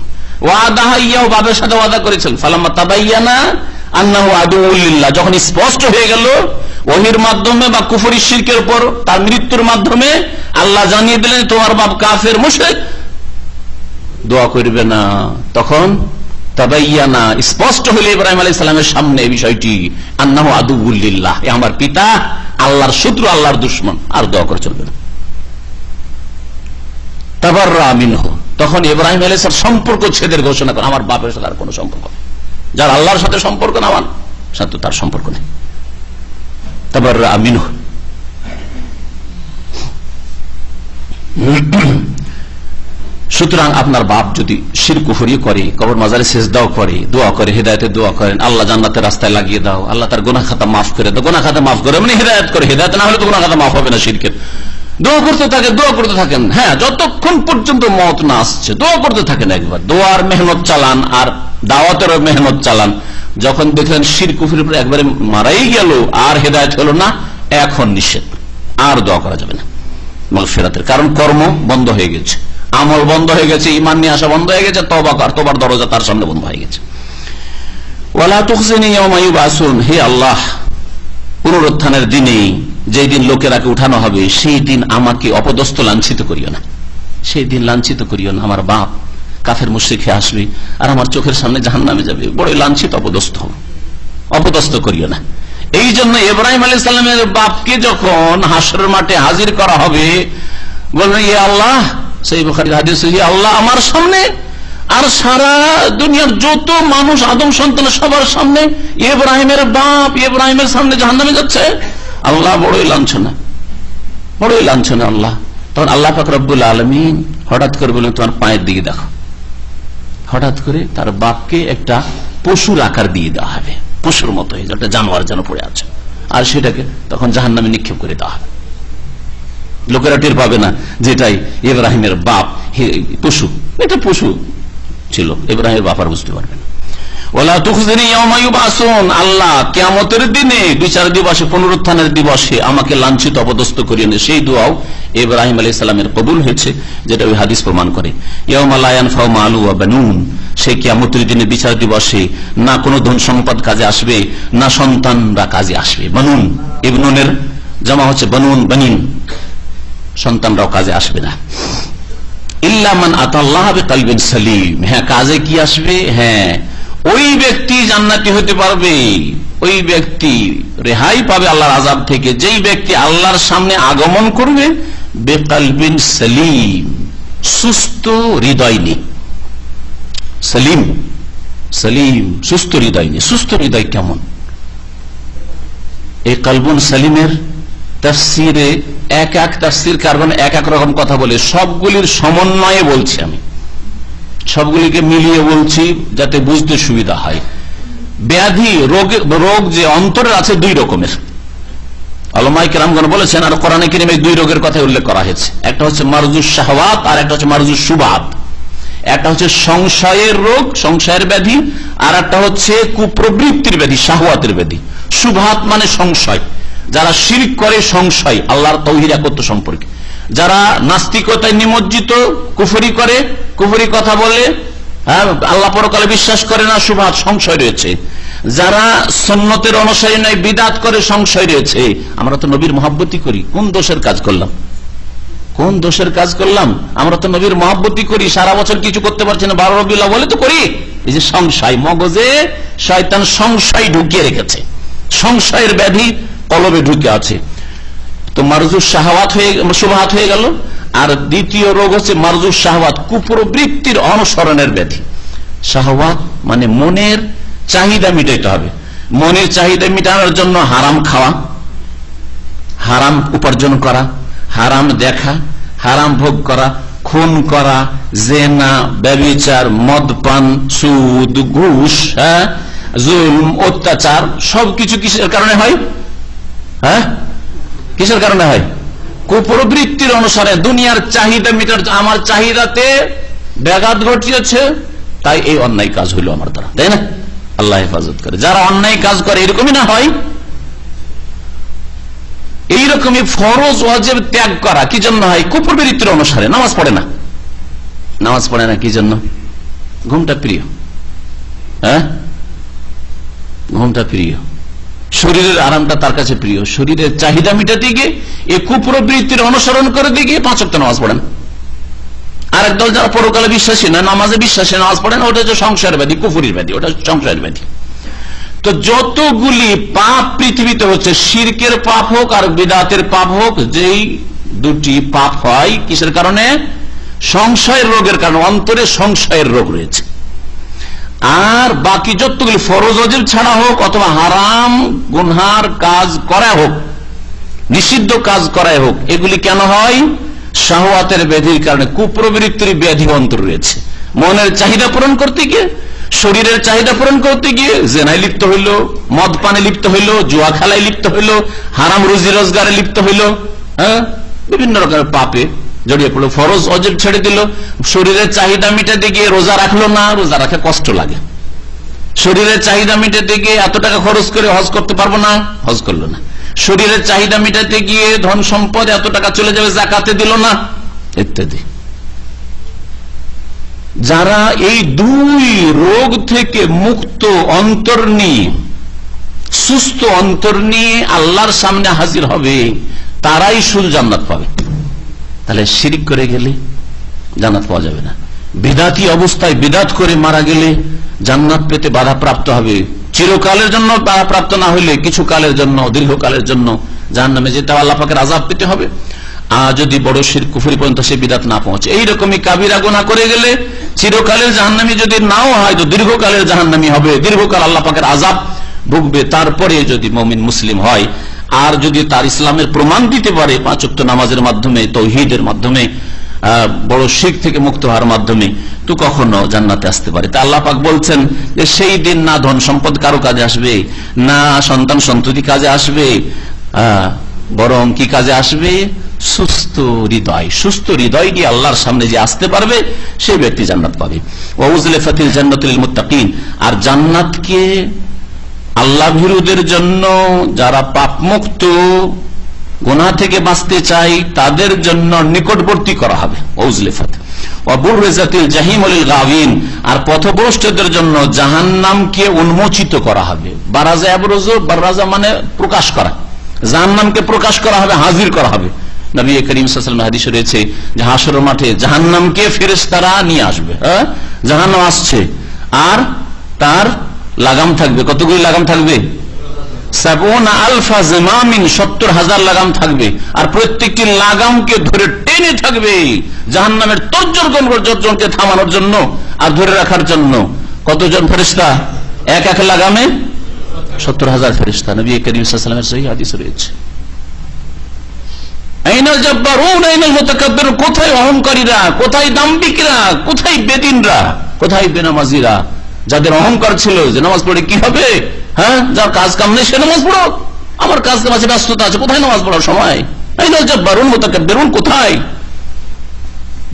ওয়াদাহা ইয়াহ, বাপের সাথে ওয়াদা করেছিলেন। ফালাম্মা তাবায়্যানা আন্নাহু আদুউল লিল্লাহ, যখন স্পষ্ট হয়ে গেল ওহীর মাধ্যমে বা কুফরি শিরকের উপর তার মৃত্যুর মাধ্যমে আল্লাহ জানিয়ে দিলেন তোমার বাপ কাফের মুশরিক, দোয়া করবে না, তখন তাবায়্যানা স্পষ্ট হলো ইব্রাহিম আলাইহিস সালামের সামনে এই বিষয়টি, আন্নাহু আদুউল লিল্লাহ, আমার পিতা আল্লাহর শত্রু, আল্লাহর দুশমন, আর দোয়া করে চলবে না। তাবাররা মিনহু, তখন ইব্রাহিম আলাইহিস সালাম সম্পর্ক ছেদের ঘোষণা করে, আমার বাপের সাথে আর কোনো সম্পর্ক নেই, যার আল্লাহর সাথে সম্পর্ক না আমার সাথে তার সম্পর্ক নেই। তাবাররা মিনহু। সুতরাং আপনার বাপ যদি শিরক কুফরি করে, কবর মাজারে সেজদাও করে, দোয়া করে, হেদায়েতের দোয়া করেন, আল্লাহ জান্নাতের রাস্তায় লাগিয়ে দাও, আল্লাহ তার গুনাহ খাতা মাফ করে দাও, গুনাহ খাতা মাফ করে মানে হেদায়েত করে, হেদায়েত না হলে তো গুনাহ খাতা মাফ হবে না শিরকের। দোয়া করতে থাকে, দোয়া করতে থাকেন, হ্যাঁ যতক্ষণ পর্যন্ত মওত না আসছে দোয়া করতে থাকেন, একবার দোয়ার মেহনত চালান আর দাওয়াতের মেহনত চালান। যখন দেখলেন শিরক কুফরির উপরে একবারে মারাই গেল আর হেদায়েত হলো না, এখন নিষেধ, আর দোয়া করা যাবে না মাগফিরাতের, কারণ কর্ম বন্ধ হয়ে গেছে, আমল বন্ধ হয়ে গেছে, ঈমান নিয়ে আসা বন্ধ হয়ে গেছে, তওবার দরজা তার সামনে বন্ধ হয়ে গেছে। ওয়ালা তুখজিনি ইয়াওমা ইউবাসুন, হে আল্লাহ পুনরুত্থানের দিনে, যেই দিন লোকেরাকে উঠানো হবে, সেই দিন আমাকে অপদস্থ লাঞ্ছিত করিও না, সেই দিন লাঞ্ছিত করিও না। আমার বাপ কাফের মুশরিক হয়ে আসবে আর আমার চোখের সামনে জাহান্নামে যাবে, বড় লাঞ্ছিত অপদস্থ হব, অপদস্থ করিও না। এই জন্য ইব্রাহিম আলাইহিস সালামের বাপকে যখন হাসরের মাঠে হাজির করা হবে, বলবেন ইয়া আল্লাহ, সেই বুখারীর হাদিস, ইয়া আল্লাহ আমার সামনে আর সারা দুনিয়ার যত মানুষ আদম সন্তান সবার সামনে ইব্রাহিমের বাপ ইব্রাহিমের সামনে জাহান্নামে যাচ্ছে। আল্লাহ বড়ই লাঞ্ছনা, বড়ই লাঞ্ছনা আল্লাহ। তখন আল্লাহ পাক রব্বুল আলামিন হঠাৎ করে বললেন তোমার পায়ের দিকে দেখো। হঠাৎ করে তার বাপকে একটা পশুর আকার দিয়ে দেওয়া হবে, পশুর মতো হয়ে একটা জানোয়ার যেন পড়ে আছে, আর সেটাকে তখন জাহান্নামে নিক্ষেপ করে দেওয়া হবে। লোকেরা টের পাবে না যেটাই ইব্রাহিমের বাপ পশু, এটা পশু ছিল, ইব্রাহিমের বাপ আর বুঝতে পারবে না। ওয়ালা তুখজিনি ইয়াওমা ইউবাসুন, আল্লাহ কিয়ামতের দিনে বিচার দিবসে পুনরুত্থানের দিবসে আমাকে লাঞ্ছিত অপদস্থ করিও না। সেই দোয়াও ইব্রাহিম আলাইহিস সালামের কবুল হয়েছে, যেটা ওই হাদিস প্রমাণ করে। ইয়াওমা লা ইয়ানফাউ মালু ওয়া বানুন, সেই কিয়ামতের দিনে বিচার দিবসে না কোনো ধন সম্পদ কাজে আসবে, না সন্তানরা কাজে আসবে। বানুন ইবনুনের জামা হচ্ছে বানুন, বানিন, সন্তানরাও কাজে আসবে না। ইল্লা মান আতাল্লাহ বিকলবিন সালিম, হ্যাঁ কাজে কি আসবে? হ্যাঁ ওই ব্যক্তি জান্নাতি হতে পারবে, ওই ব্যক্তি রেহাই পাবে আল্লাহর আযাব থেকে, যেই ব্যক্তি আল্লাহর সামনে আগমন করবে বিকলবিন সালিম, সুস্থ হৃদয় নিয়ে। সালিম, সালিম সুস্থ হৃদয় নিয়ে। সুস্থ হৃদয় কেমন? এই কলবুন সালিমের তাফসিরে এক এক তাফসির কারণ এক এক রকম কথা বলে, সবগুলির সমন্বয়ে বলছি আমি, সবগুলিকে মিলিয়ে বলছি যাতে বুঝতে সুবিধা হয়। ব্যাধি রোগ যে অন্তরের আছে দুই রকমের, উলামায়ে কেরামগণ বলেছেন, আর কোরআনে কারীমে দুই রোগের কথা উল্লেখ করা হয়েছে। একটা হচ্ছে মারজুস শাহওয়াত, আর একটা হচ্ছে মারজুস শুবহাত। একটা হচ্ছে সংশয়ের রোগ, সংশয়ের ব্যাধি, আর একটা হচ্ছে কুপ্রবৃত্তির ব্যাধি, শাহওয়াতের ব্যাধি। শুবহাত মানে সংশয়, যারা শিরক করে সংশয় আল্লাহর তাওহীদ একত্ব সম্পর্কে, যারা নাস্তিকতায় নিমজ্জিত, কুফরি করে, কুফরি কথা বলে, আল্লাহ পরকালে বিশ্বাস করে না, শুবহাত সংশয় রয়েছে। যারা সুন্নতের অনুসারী নয়, বিদআত করে, সংশয় রয়েছে। আমরা তো নবীর মহব্বতি করি, কোন দোষের কাজ করলাম? কোন দোষের কাজ করলাম? আমরা তো নবীর মহব্বতি করি, সারা বছর কিছু করতে পারছি না, 12 রবিউল আউয়ালে তো করি। এই যে সংশয়, মগজে শয়তান সংশয় ঢুকিয়ে রেখেছে, সংশয়ের ব্যাধি কলবে ঢুকে আছে। তো মারজুস শাহওয়াত হয়ে, শুবহাত হয়ে গেল। আর দ্বিতীয় রোগ হচ্ছে মারজুস শাহওয়াত, কুপ্রবৃত্তির অনুসরণের ব্যাধি। শাহওয়াত মানে মনের চাহিদা মিটাইতে হবে, মনের চাহিদা মিটানোর জন্য হারাম খাওয়া, হারাম উপার্জন করা, হারাম দেখা, হারাম ভোগ করা, খুন করা, জেনা, ব্যভিচার, মদপান, সুদ, ঘুষ, জুলম, অত্যাচার, সবকিছু কিসের কারণে হয়? কিসের কারণে হয়? কুপ্রবৃত্তির অনুসারে, দুনিয়ার চাহিদা মিটার, আমার চাহিদাতে ব্যাঘাত ঘটিয়েছে, তাই এই অন্যায় কাজ হইল আমার দ্বারা, তাই না? আল্লাহ হেফাজত করে। যারা অন্যায় কাজ করে এরকমই না হয়, এইরকমই ফরজ ওয়াজিব ত্যাগ করা কি জন্য হয়? কুপ্রবৃত্তির অনুসারে। নামাজ পড়ে না, নামাজ পড়ে না কি জন্য? ঘুমটা প্রিয়, ঘুমটা প্রিয়, শরীরের আরামটা তার কাছে প্রিয়, শরীরের চাহিদা মিটাতে গিয়ে এই কুপ্রবৃত্তির অনুসরণ করে দিয়ে গিয়ে 5 ওয়াক্ত নামাজ পড়েন। আর একদল যারা পরকালে বিশ্বাসী না, নামাজে বিশ্বাসী, নামাজ পড়েন, ওটা হচ্ছে সংশয়ের ব্যাধি, কুফরির ব্যাধি, ওটা সংশয়ের ব্যাধি। তো যতগুলি পাপ পৃথিবীতে হচ্ছে, শিরকের পাপ হোক আর বিদআতের পাপ হোক, যেই দুটি পাপ হয় কিসের কারণে? সংশয়ের রোগের কারণে, অন্তরে সংশয়ের রোগ রয়েছে। আর বাকি যতগুলি ফরজ ওয়াজিব ছাড়া হোক অথবা হারাম গুনহার কাজ করা হোক, নিষিদ্ধ কাজ করাই হোক, এগুলি কেন হয়? শাহওয়াতের ব্যাধির কারণে, কুপ্রবৃত্তির ব্যাধি অন্তর রয়েছে। মনের চাহিদা পূরণ করতে গিয়ে, শরীরের চাহিদা পূরণ করতে গিয়ে জেনায় লিপ্ত হইল, মদ পানে লিপ্ত হইল, জুয়া খেলায় লিপ্ত হইল, হারাম রুজি রোজগারে লিপ্ত হইল, বিভিন্ন রকমের পাপে জড়িয়ে পড়লো, ফরজ ওয়াজিব ছেড়ে দিল, শরীরের চাহিদা মিটাতে গিয়ে রোজা রাখলো না, রোজা রাখা কষ্ট লাগে, শরীরের চাহিদা মিটাতে গিয়ে এত টাকা খরচ করে হজ করতে পারবো না, হজ করলো না, শরীরের চাহিদা মিটাতে গিয়ে ধন সম্পদ এত টাকা চলে যাবে, যাকাতে দিল না, ইত্যাদি। যারা এই দুই রোগ থেকে মুক্ত অন্তর নিয়ে, সুস্থ অন্তর নিয়ে আল্লাহর সামনে হাজির হবে, তারাই শুধু জান্নাত পাবে। তাহলে শিরক করে গেলে জান্নাত পাওয়া যাবে না, বিদআতি অবস্থায় বিদআত করে মারা গেলে জান্নাত পেতে বাধা প্রাপ্ত হবে, চিরকালের জন্য প্রাপ্ত না হইলে কিছু কালের জন্য, দীর্ঘকালের জন্য জাহান্নামে যেতে আল্লাহ পাকের আযাব পেতে হবে। আর যদি বড় শিরক কুফরি পর্যন্ত সে বিদাত না পৌঁছে, এইরকমই কাবিরা গুনাহ করে গেলে চিরকালের জাহান্নামী যদি নাও হয় তো দীর্ঘকালের জাহান্নামী হবে, দীর্ঘকাল আল্লাহ পাকের আযাব ভুগবে। তারপরে যদি মুমিন মুসলিম হয় আর যদি তার ইসলামের প্রমাণ দিতে পারে 5 ওয়াক্ত নামাজের মাধ্যমে, তাওহীদের মাধ্যমে, বড় শিরক থেকে মুক্ত হওয়ার মাধ্যমে, তো কখনো জান্নাতে আসতে পারে। তা আল্লাহ পাক বলছেন যে সেই দিন না ধন সম্পদ কারো কাজে আসবে, না সন্তান সন্ততি কাজে আসবে, বরং কি কাজে আসবে? সুস্থ হৃদয়। সুস্থ হৃদয় দিয়ে আল্লাহর সামনে যে আসতে পারবে সেই ব্যক্তি জান্নাত পাবে। ওয়াউজলিফাতিল জান্নাতু লিল মুত্তাকিন, আর জান্নাতকে আল্লাহ ভীরুদের জন্য, যারা পাপমুক্ত গুনাহ থেকে বাঁচতে চায় তাদের জন্য নিকটবর্তী করা হবে। ওয়াউজলিফাত ওয়া বুররিজাতিল জাহিম লিল গাওয়িন, আর পথভ্রষ্টদের জন্য জাহান্নামকে উন্মোচিত করা হবে। বারাজা ইয়াবরুজু, বারাজা মানে প্রকাশ করা, জাহান্নামকে প্রকাশ করা হবে, হাজির করা হবে। নবী করিম সাল্লাল্লাহু আলাইহি ওয়াসাল্লাম হাদিসে রয়েছে যে হাশরের মাঠে জাহান্নামকে ফেরেশতারা নিয়ে আসবে। জাহান্নাম আসছে আর তার লাগাম থাকবে। কতগুলি লাগাম থাকবে? 70,000 জিমামিন, 70,000 লাগাম থাকবে। আর প্রত্যেকটি লাগামকে ধরে টেনে থাকবে জাহান্নামের তর্জনকে থামানোর জন্য আর ধরে রাখার জন্য। কতজন ফেরেশতা? এক এক লাগামে 70,000 ফেরেশতা। নবী করিম সাল্লাল্লাহু আলাইহি ওয়াসাল্লামের সহিহ হাদিসে রয়েছে। আইনাল জাব্বারুন আইনাল মুতাকাব্বিরুন, কোথায় অহংকারীরা, কোথায় দাম্ভিকরা, কোথায় বেদিনরা, কোথায় বেনামাজিরা, যাদের অহংকার ছিল যে নামাজ পড়ে কি হবে, যার কাজ কাম নেই সে নামাজ পড়ো, আমার কাজ কাম আছে, ব্যস্ততা আছে, কোথায় নামাজ পড়ার সময়? আইনাল জাব্বারুন মুতাকাব্বিরুন, কোথায়?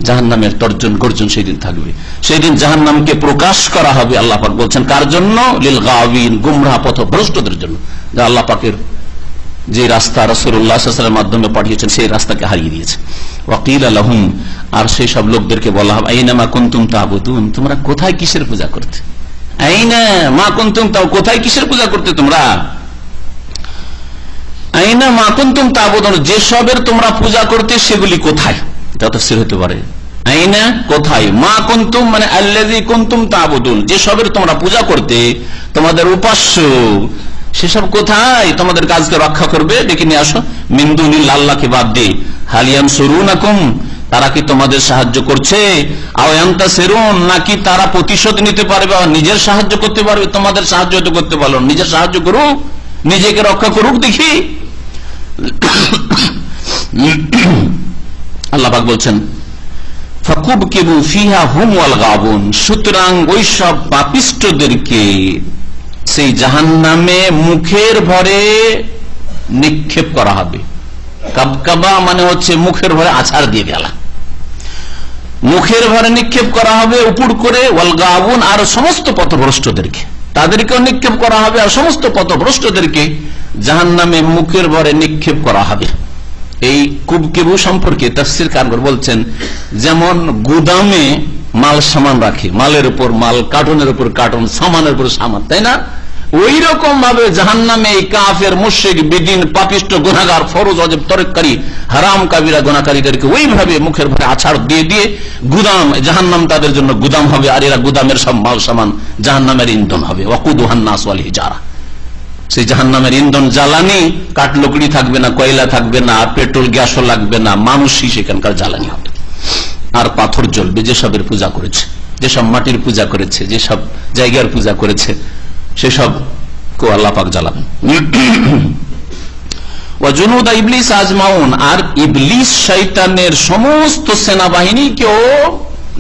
জাহান্নামের গর্জন সেই দিন থাকবে। সেই দিন জাহান্নামকে প্রকাশ করা হবে। আল্লাহ পাক বলছেন কার জন্য? লিল গাওয়িন, গুমরাহ পথভ্রষ্টদের জন্য, যা আল্লাহ পাকের যে রাস্তা রাসূলুল্লাহ সাল্লাল্লাহু আলাইহি ওয়াসাল্লামের মাধ্যমে পাঠিয়েছেন সেই রাস্তাকে হারিয়ে দিয়েছে। ওয়াকিলা লাহুম, আর সেই সব লোকদেরকে বলা হবে আইনা মা কুনতুম তা'বুদুন, তোমরা কোথায় কিসের পূজা করতে? আইনা মা কুনতুম, কোথায় কিসের পূজা করতে তোমরা? আইনা মা কুনতুম তা'বুদুন, যে সবের তোমরা পূজা করতে সেগুলি কোথায়? এটা তাফসীর হতে পারে। আইনা কোথায়, মা কুনতুম মানে আল্লাযী কুনতুম তা'বুদুন, যে সবের তোমরা পূজা করতে, তোমাদের উপাস্য সেসব কোথায়? তোমাদের কাজকে রক্ষা করবে, ডেকে নিয়ে আসো। মিন দুনিল্লাহ, আল্লাহকে বাদ দিয়ে। হাল ইয়ানসুরুনাকুম, তারা কি তোমাদের সাহায্য করছে? আও ইয়ানতাসিরুন, নাকি তারা প্রতিশোধ নিতে পারবে, নিজের সাহায্য করতে পারবে? তোমাদের সাহায্য তো করতে পারলো, নিজের সাহায্য করুক, নিজেকে রক্ষা করুক দেখি। আল্লাহ পাক বলছেন ফাকুবকিবু ফিহা হুম ওয়াল গাবুন, সুতরাং ওই সব পাপিষ্ঠদেরকে সেই জাহান্নামে মুখের ভরে নিক্ষেপ করা হবে। কাবকাবা মানে হচ্ছে মুখের ভরে আছাড় দিয়ে গেলা, মুখের ভরে নিক্ষেপ করা হবে উপর করে। ওয়াল গাবুন, আর সমস্ত পথভ্রষ্টদেরকে, তাদেরকেও নিক্ষেপ করা হবে, আর সমস্ত পথভ্রষ্টদেরকে জাহান্নামে মুখের ভরে নিক্ষেপ করা হবে। এই কুবকিবু সম্পর্কে তাফসীরকারগণ বলছেন যেমন গুদামে মাল সামান রাখে, মালের উপর মাল, কার্টনের উপর কার্টন, সামানের উপর সামান, তাই না? ওই রকম ভাবে জাহান্নামে এই কাফের, মুশরিক, বেদিন, পাপিষ্ঠ, গুনাহগার, ফরজ ওয়াজিব তরককারী, হারাম কাবিরা গুনাহকারীদেরকে ওইভাবে মুখের ভরে আছাড় দিয়ে দিয়ে গুদাম, জাহান্নাম তাদের জন্য গুদাম হবে, আর এরা গুদামের সব মাল সামান জাহান্নামের ইন্ধন হবে। ওয়াকুদুহান নাস ওয়াল হিজারা, সেই জাহান্নামের ইন্ধন জ্বালানি, কাঠ লকড়ি থাকবে না, কয়লা থাকবে না, পেট্রোল গ্যাসও লাগবে না, মানুষই সেখানকার জ্বালানি হবে। আর পাথর জ্বলবে, যেসবের পূজা করেছে, যেসব মাটির পূজা করেছে, যেসব জায়গার পূজা করেছে, সেসব কো আল্লাহ পাক জ্বালাবেন। ওয়া জুনুদা ইবলিস আজমাউন, আর ইবলিস শয়তানের সমস্ত সেনাবাহিনীকেও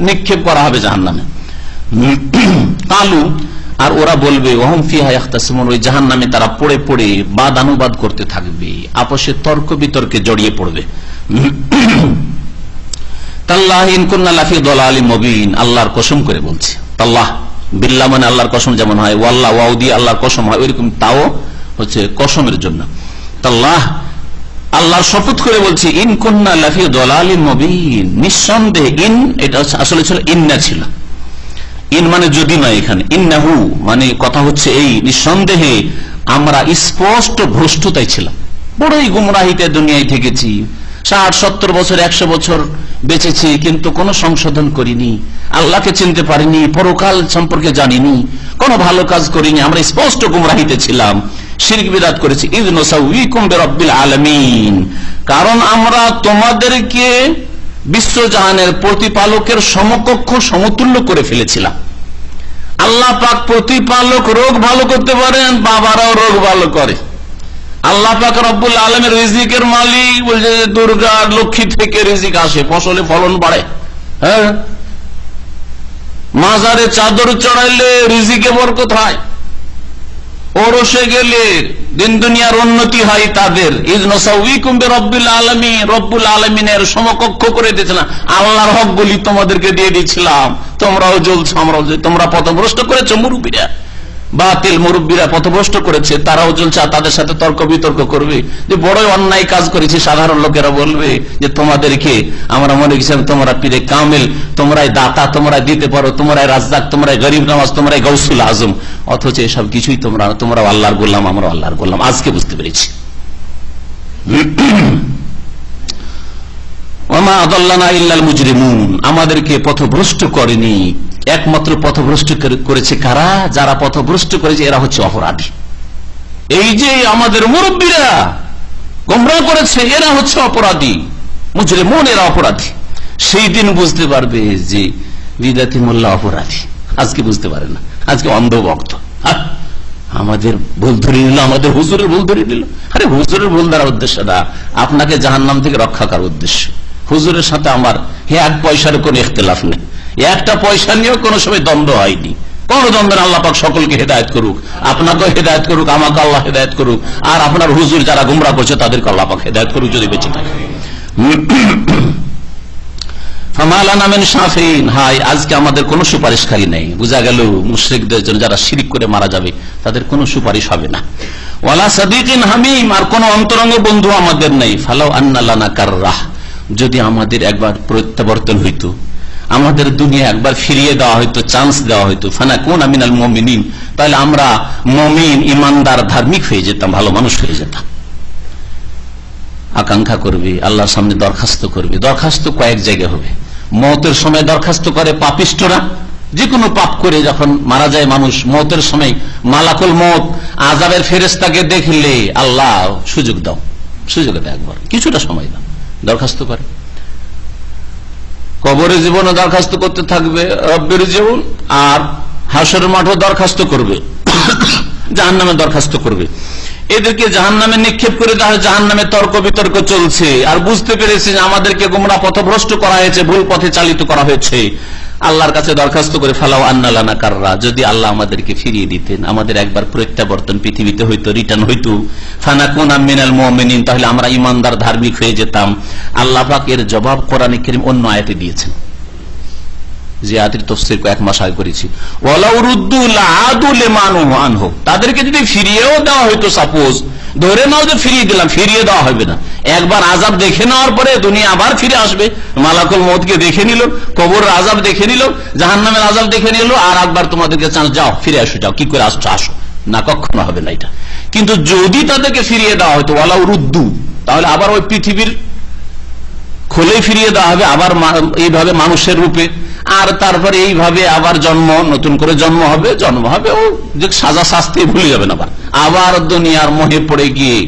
নিক্ষেপ করা হবে জাহান্নামে। কালু, আর ওরা বলবে ওয়াহুম ফিহা ইয়াখতাসিমুন, ওই জাহান্নামে তারা পড়ে পড়ে বাদানুবাদ করতে থাকবে, আপসে তর্ক বিতর্কে জড়িয়ে পড়বে। তাল্লাহি ইন কুননা লাফি দালালিম মুবিন, আল্লাহর কসম করে বলছে। তাল্লাহ বিল্লাহ মানে আল্লাহর কসম যেমন হয়, ওয়াল্লাহ ওয়াও দিয়ে আল্লাহর কসম হয়, ওইরকম তাও হচ্ছে কসমের জন্য। তাল্লাহ আল্লাহর শপথ করে বলছে ইন কুননা লাফি দালালিম মুবিন, নিঃসন্দেহে, ইন এটা আসলে ছিল ইন্না ছিল, ইন মানে যদি নয়, এখানে ইন্নাহু মানে কথা হচ্ছে এই, নিঃসন্দেহে আমরা স্পষ্ট ভ্রষ্টতায় ছিলাম, বড়ই গুমরাহিতে দুনিয়ায় থেকেছি, 60-70 বছর 100 বছর বেঁচেছি, কিন্তু কোনো সংশোধন করিনি, আল্লাহকে চিনতে পারিনি, পরকাল সম্পর্কে জানিনি, কোনো ভালো কাজ করিনি, আমরা স্পষ্ট গুমরাহিতে ছিলাম, শিরক বিদআত করেছি। ইয নুসাউইকুম বিরাব্বিল আলামিন, কারণ আমরা তোমাদেরকে বিশ্বজাহানের প্রতিপালকের সমকক্ষ সমতুল্য করে ফেলেছিলাম। আল্লাহ পাক প্রতিপালক রোগ ভালো করতে পারেন, বাবারাও রোগ ভালো করে। আল্লাহ পাক রব্বুল আলামিন রিজিকের মালিক, বলছে দুর্গা লক্ষ্মী থেকে রিজিক আসে, ফসলে ফলন বাড়ে। হ্যাঁ, মাজারে চাদর চড়াইলে রিজিকে বরকত হয়, ওরসে গেলে দিন দুনিয়ার উন্নতি হয় তাদের। ইয নুসাউইকুম বিরাব্বিল আলামিন, রব্বুল আলামিনের সমকক্ষ করে দিয়েছে না, আল্লাহর হকগুলি তোমাদেরকে দিয়ে দিয়েছিলাম, তোমরাও জ্বলছো আমরাও জ্বলছি। তোমরা পথভ্রষ্ট করেছো, মুরব্বীরা বাতিল মুরব্বীরা পথভ্রষ্ট করেছে, তারাও জ্বলছে, আর তাদের সাথে তর্ক বিতর্ক করবে যে বড়ই অন্যায় কাজ করেছি। সাধারণ লোকেরা বলবে যে তোমাদেরকে আমরা মনে করছিলাম তোমরা পীরে কামেল, তোমরাই দাতা, তোমরাই দিতে পারো, তোমরাই রাজ্জাক, তোমরাই গরিব নওয়াজ, তোমরাই গৌসুল আজম, অথচ এসব কিছুই তোমরা আল্লাহর গোলাম, আমরা আল্লাহর গোলাম। আজকে বুঝতে পেরেছি। ওয়ামা আদাল্লানা ইল্লাল মুজরিমুন, আমাদেরকে পথভ্রষ্ট করেনি, একমাত্র পথভ্রষ্ট করেছে কারা? যারা পথভ্রষ্ট করেছে এরা হচ্ছে অপরাধী। এই যে আমাদের মুরব্বীরা গোমরাহ করেছে, এরা হচ্ছে অপরাধী, মুজরিমুন, এরা অপরাধী। সেই দিন বুঝতে পারবে যে বিদাতি মোল্লা অপরাধী। আজকে বুঝতে পারে না, আজকে অন্ধভক্ত। আমাদের ভুল ধরে নিল, আমাদের হুজুরের ভুল ধরে নিল। আরে হুজুরের ভুল ধরার উদ্দেশ্য না, আপনাকে জাহান্নাম থেকে রক্ষা করার উদ্দেশ্য। হুজুরের সাথে আমার এক পয়সার কোন ইখতিলাফ নেই, একটা পয়সা নিয়েও কোনো সময় দ্বন্দ্ব হয়নি, কোন দ্বন্দ্ব। আল্লাহ পাক সকলকে হেদায়েত করুক, আপনাকেও হেদায়েত করুক, আমাকে আল্লাহ হেদায়েত করুক, আর আপনার হুজুর যারা গুমরাহ করছে তাদেরকে আল্লাহ পাক হেদায়েত করুক যদি বেঁচে থাকে। ফামালানা মিন শাফিঈন, হায় আজকে আমাদের কোনো সুপারিশকারী নেই। বুঝা গেল মুশরিকদের জন্য, যারা শিরক করে মারা যাবে তাদের কোনো সুপারিশ হবে না। ওয়ালা সাদিকিন হামিম, আর কোন অন্তরঙ্গ বন্ধু আমাদের নেই। ফালাউ আন্না লানা কাররাহ, যদি আমাদের একবার প্রত্যাবর্তন হইতো, আমাদের দুনিয়া একবার ফিরিয়ে দেওয়া হইতো, চান্স দেওয়া হইতো, ফানাকুনা মিনাল মুমিনিন, তাহলে আমরা মুমিন, ইমানদার, ধার্মিক হয়ে যেতাম, ভালো মানুষ হয়ে যেতাম। আকাঙ্ক্ষা করবে, আল্লাহর সামনে দরখাস্ত করবে। দরখাস্ত কয়েক জায়গায় হবে। মওতের সময় দরখাস্ত করে পাপিষ্টরা, যে কোনো পাপ করে যখন মারা যায় মানুষ, মওতের সময় মালাকুল মওত আযাবের ফেরেশতাকে দেখলে আল্লাহ সুযোগ দাও, সুযোগ দেয়, একবার কিছুটা সময় দাও, দরখাস্ত করে। কবরের জীবনে দরখাস্ত করতে থাকবে, রব্বের জীবন, আর হাসরের মাঠও দরখাস্ত করবে, জাহান্নামে দরখাস্ত করবে। এদেরকে জাহান্নামে নিক্ষেপ করে দেওয়া হয়, জাহান্নামে তর্ক বিতর্ক চলছে। আর বুঝতে পেরেছে যে আমাদেরকে গোমরাহ পথভ্রষ্ট করা হয়েছে, ভুল পথে চালিত করা হয়েছে। আল্লাহর কাছে দরখাস্ত করে, ফালাউ আন্না লানা কাররা, যদি আল্লাহ আমাদেরকে ফিরিয়ে দিতেন, আমাদের একবার প্রত্যাবর্তন পৃথিবীতে হইতো, রিটার্ন হইতো, ফানাকুনা মিনাল মুমিনিন, তাহলে আমরা ইমানদার, ধার্মিক হয়ে যেতাম। আল্লাহ পাক এর জবাব কোরআনে কারীম অন্য আয়াতে দিয়েছেন, যে আয়াতের তাফসীর কয়েক মাস আগে করেছি। ওয়ালাউ রুদ্দু লাআদু লিমানু আনহু, তাদেরকে যদি ফিরিয়েও দেওয়া হইতো, সাপোজ ধরে নাও যে ফিরিয়ে দিলাম, ফিরিয়ে দেওয়া হবে না। একবার আযাব দেখে নেওয়ার পরে দুনিয়া আবার ফিরে আসবে। মালাকুল মওতকে দেখে নিল, কবরের আযাব দেখে নিল, জাহান্নামের আযাব দেখে নিল, আর একবার তোমাদেরকে চান্স, যাও ফিরে আসো, যাও, কি করে আসছো আসো না, কখনো হবে না এটা। কিন্তু যদি তাদেরকে ফিরিয়ে দেওয়া হয়তো, ওয়ালাউ রুদ্দু, তাহলে আবার ওই পৃথিবীর খোলে ফিরিয়ে দেওয়া হবে, আবার এইভাবে মানুষের রূপে, আর তারপরে এইভাবে আবার জন্ম, নতুন করে জন্ম হবে, ও যে সাজা শাস্তি ভুলে যাবে না, আবার দুনিয়ার মোহে পড়ে গিয়ে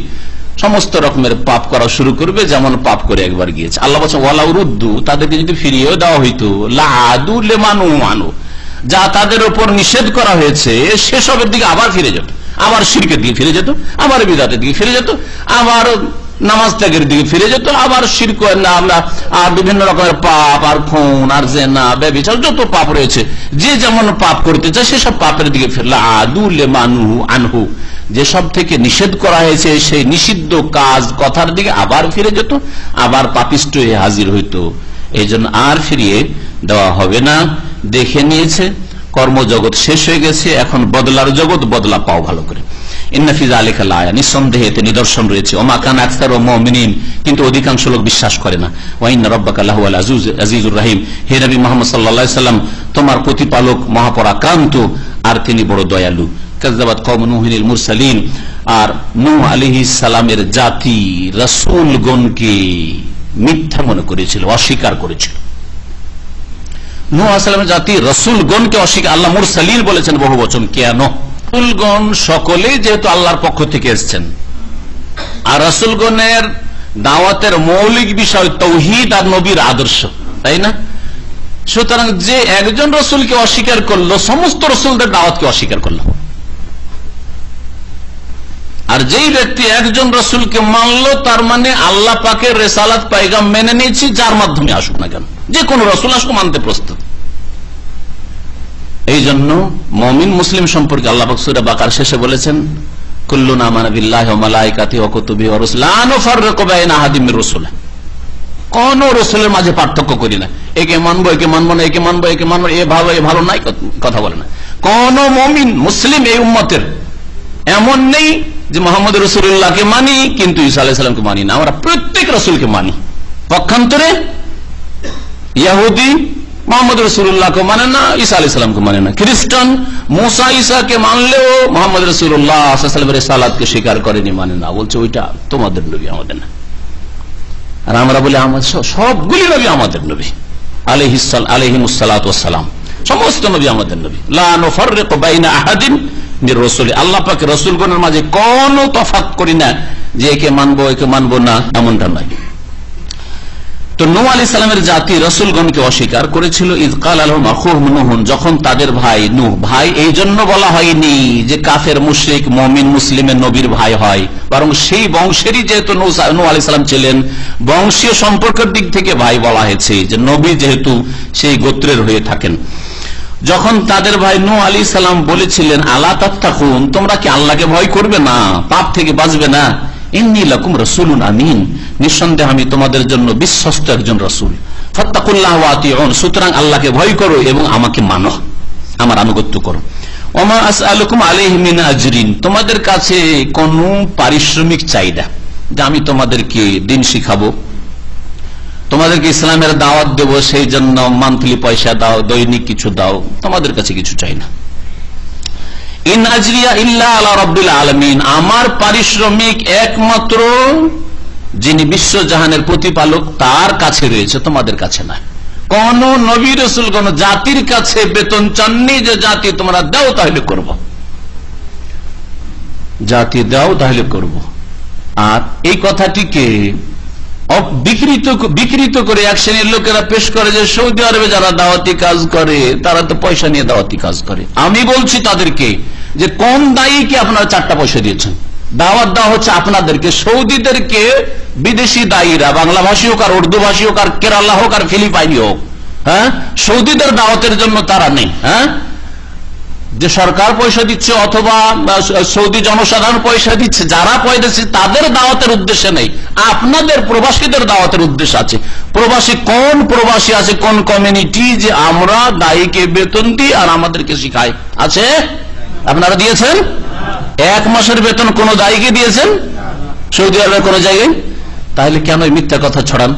সমস্ত রকমের পাপ করা শুরু করবে, যেমন পাপ করে একবার গিয়েছে। আল্লাহ বলছেন ওয়ালাউ রুদ্দু, তাদেরকে যদি ফিরিয়েও দেওয়া হইতো, লাআদু লিমানু আনহু, যা তাদের উপর নিষেধ করা হয়েছে সেসবের দিকে আবার ফিরে যেত, আবার শিরকের দিকে ফিরে যেত, আবার বিদআতের দিকে ফিরে যেত, আবার নামাজ ত্যাগের দিকে ফিরে যেত, আবার শিরক, আর বিভিন্ন রকমের পাপ, আর খুন, আর জিনা, ব্যভিচার, যত পাপ রয়েছে, যে যেমন পাপ করতে চায় সেসব পাপের দিকে লাআদু লিমানু আনহু, যেসব থেকে নিষেধ করা হয়েছে সেই নিষিদ্ধ কাজ, কথার দিকে আবার ফিরে যেত, আবার পাপিষ্ট হয়ে হাজির হইতো। এই জন্য আর ফিরিয়ে দেওয়া হবে না। দেখে নিয়েছে, কর্মজগৎ শেষ হয়ে গেছে, এখন বদলার জগৎ, বদলা পাও ভালো করে। ইন্না ফি যালিকা লাআয়া, নিঃসন্দেহে এতে নিদর্শন রয়েছে। ওমা কানা আকসারুহুম মুমিনিন, কিন্তু অধিকাংশ লোক বিশ্বাস করে না। ওয়া ইন্না রাব্বাকা লাহুয়াল আজিজুর রহিম, হে নবী মুহাম্মদ সাল্লাল্লাহু আলাইহি সাল্লাম, তোমার প্রতিপালক মহাপরাক্রান্ত, আর তিনি বড় দয়ালু। কাযযাবাত কওম নূহিল মুরসালিন, আর নূহ আলাইহিস সালামের জাতি রাসূলগণকে মিথ্যা মনে করেছিল, অস্বীকার করেছিল। নূহ আলাইহিস সালামের জাতি রাসূলগণকে অস্বীকার, আল্লাহ মুরসালিন বলেছেন বহু বচন। কেন? রাসূলগণ সকলে যেহেতু আল্লাহর পক্ষ থেকে এসেছেন, আর রাসূলগণের দাওয়াতের মৌলিক বিষয় তাওহীদ আর নবীর আদর্শ, তাই না? সুতরাং যে একজন রাসূলকে অস্বীকার করলো, সমস্ত রাসূলদের দাওয়াতকে অস্বীকার করলো। আর যেই ব্যক্তি একজন রাসূলকে মানলো, তার মানে আল্লাহ পাকের রিসালাত পায়গাম মেনে নিয়েছি, যার মাধ্যমে আসুক না কেন, যে কোনো রাসূল আসুক মানতে প্রস্তুত। এই জন্য মুমিন মুসলিম সম্পর্কে আল্লাহ পাক সূরা বাকারা শেষে বলেছেন, কুল্লুনা আমানা বিল্লাহি ওয়া মালাইকাতিহি ওয়া কুতুবিহি ওয়া রুসুলিহি লা নুফাররিকু বাইনা আহাদিন মির রুসুলিহি। কোন রসুলের মাঝে পার্থক্য করি না, একে মানবো একে মানবো না, একে মানবো একে মানবো, এ ভালো এ ভালো নাই কথা বলে না। কোন মুমিন মুসলিম এই উম্মতের এমন নেই যে মুহাম্মদ রাসূলুল্লাহকে মানি কিন্তু ঈসা আলাইহিস সালামকে মানি না। আমরা প্রত্যেক রাসূলকে মানি। পক্ষান্তরে ইহুদি মুহাম্মদ রাসূলুল্লাহকে মানে না, ঈসা আলাইহিস সালামকে মানে না। খ্রিস্টান মুসা ঈসাকে মানলেও মুহাম্মদ রাসূলুল্লাহ সাল্লাল্লাহু আলাইহি ওয়াসাল্লামের রিসালাতকে স্বীকার করেনি, মানে না, বলছে ওইটা তোমাদের নবী, আমাদের না। আর আমরা বলি আমাদের সবগুলি নবী আমাদের নবী আলাইহিমুস সালাতু ওয়াস সালাম, সমস্ত নবী আমাদের নবী। লা নুফাররিকু বাইনা আহাদিন মির রাসূলি, আল্লাহ পাক রাসূলগণের মাঝে কোনো তফাৎ করি না যে একে মানবো একে মানবো না, এমনটা নয়। তো নূহ আলাইহিস সালামের জাতি রাসূলগণকে অস্বীকার করেছিল। ইয ক্বালা লাহুম আখুহুম নূহ, যখন তাদের ভাই নূহ, ভাই এই জন্য বলা হয়নি যে কাফের মুশরিক মুমিন মুসলিমের নবীর ভাই হয়, বরং সেই বংশেরই যেহেতু নূহ আলাইহিস সালাম ছিলেন, বংশীয় সম্পর্কের দিক থেকে ভাই বলা হয়েছে, যে নবী যেহেতু সেই গোত্রের হয়ে থাকেন। যখন তাদের ভাই নূহ আলাইহিস সালাম বলেছিলেন, আলা তাত্তাকুন, তোমরা কি আল্লাহকে ভয় করবে না, পাপ থেকে বাঁচবে না? ইন্নী লাকুম রাসূলুন আমিন, নিঃসন্দেহে আমি তোমাদের জন্য বিশ্বস্ত একজন রাসূল। ফাত্তাকুল্লাহ ওয়া আতিউন, সুতরাং আল্লাহকে ভয় করো এবং আমাকে মানো, আমার আনুগত্য করো। ওমা আসআলুকুম আলাইহি মিন আজরিন, তোমাদের কাছে কোনো পারিশ্রমিক চাই না, যে আমি তোমাদেরকে দ্বীন শিখাবো, তোমাদেরকে ইসলামের দাওয়াত দেব, সেই জন্য মান্থলি পয়সা দাও, দৈনিক কিছু দাও, তোমাদের কাছে কিছু চাই না। ইন আজরিয়া ইল্লা আলা রাব্বিল আলামিন, আমার পারিশ্রমিক একমাত্র যিনি বিশ্বজাহানের প্রতিপালক তার কাছে রয়েছে, তোমাদের কাছে না। কোন নবী রাসূল কোন জাতির কাছে বেতন চাননি যে জাতি তোমরা দাও তাহলে করব, জাতি দাও তাহলে করব। আর এই কথাটিকে বিকৃত করে এক শ্রেণীর লোকেরা পেশ করে যে সৌদি আরবে যারা দাওয়াতি কাজ করে তারা তো পয়সা নিয়ে দাওয়াতি কাজ করে। আমি বলছি তাদেরকে যে কোন দায়ীকে আপনারা 4টা পয়সা দিয়েছেন? দাওয়াত দেওয়া হচ্ছে আপনাদেরকে, সৌদিদেরকে বিদেশি দায়ীরা, বাংলা ভাষী হোক আর উর্দু ভাষী হোক আর কেরালা হোক আর ফিলিপাইনি হোক, হ্যাঁ, সৌদিদের দাওয়াতের জন্য তারা নেই। হ্যাঁ, যে সরকার পয়সা দিচ্ছে অথবা সৌদি জনসাধারণ পয়সা দিচ্ছে, যারা পয়সা দিচ্ছে তাদের দাওয়াতের উদ্দেশ্যে নেই, আপনাদের প্রবাসীদের দাওয়াতের উদ্দেশ্য আছে। প্রবাসী কোন প্রবাসী আছে, কোন কমিউনিটি যে আমরা দায়ীকে বেতন দিই আর আমাদেরকে শিখাই? আছে? আপনারা দিয়েছেন? 1 মাসের বেতন কোন দায়ীকে দিয়েছেন সৌদি আরবের কোন জায়গায়? তাহলে কেন মিথ্যা কথা ছড়ান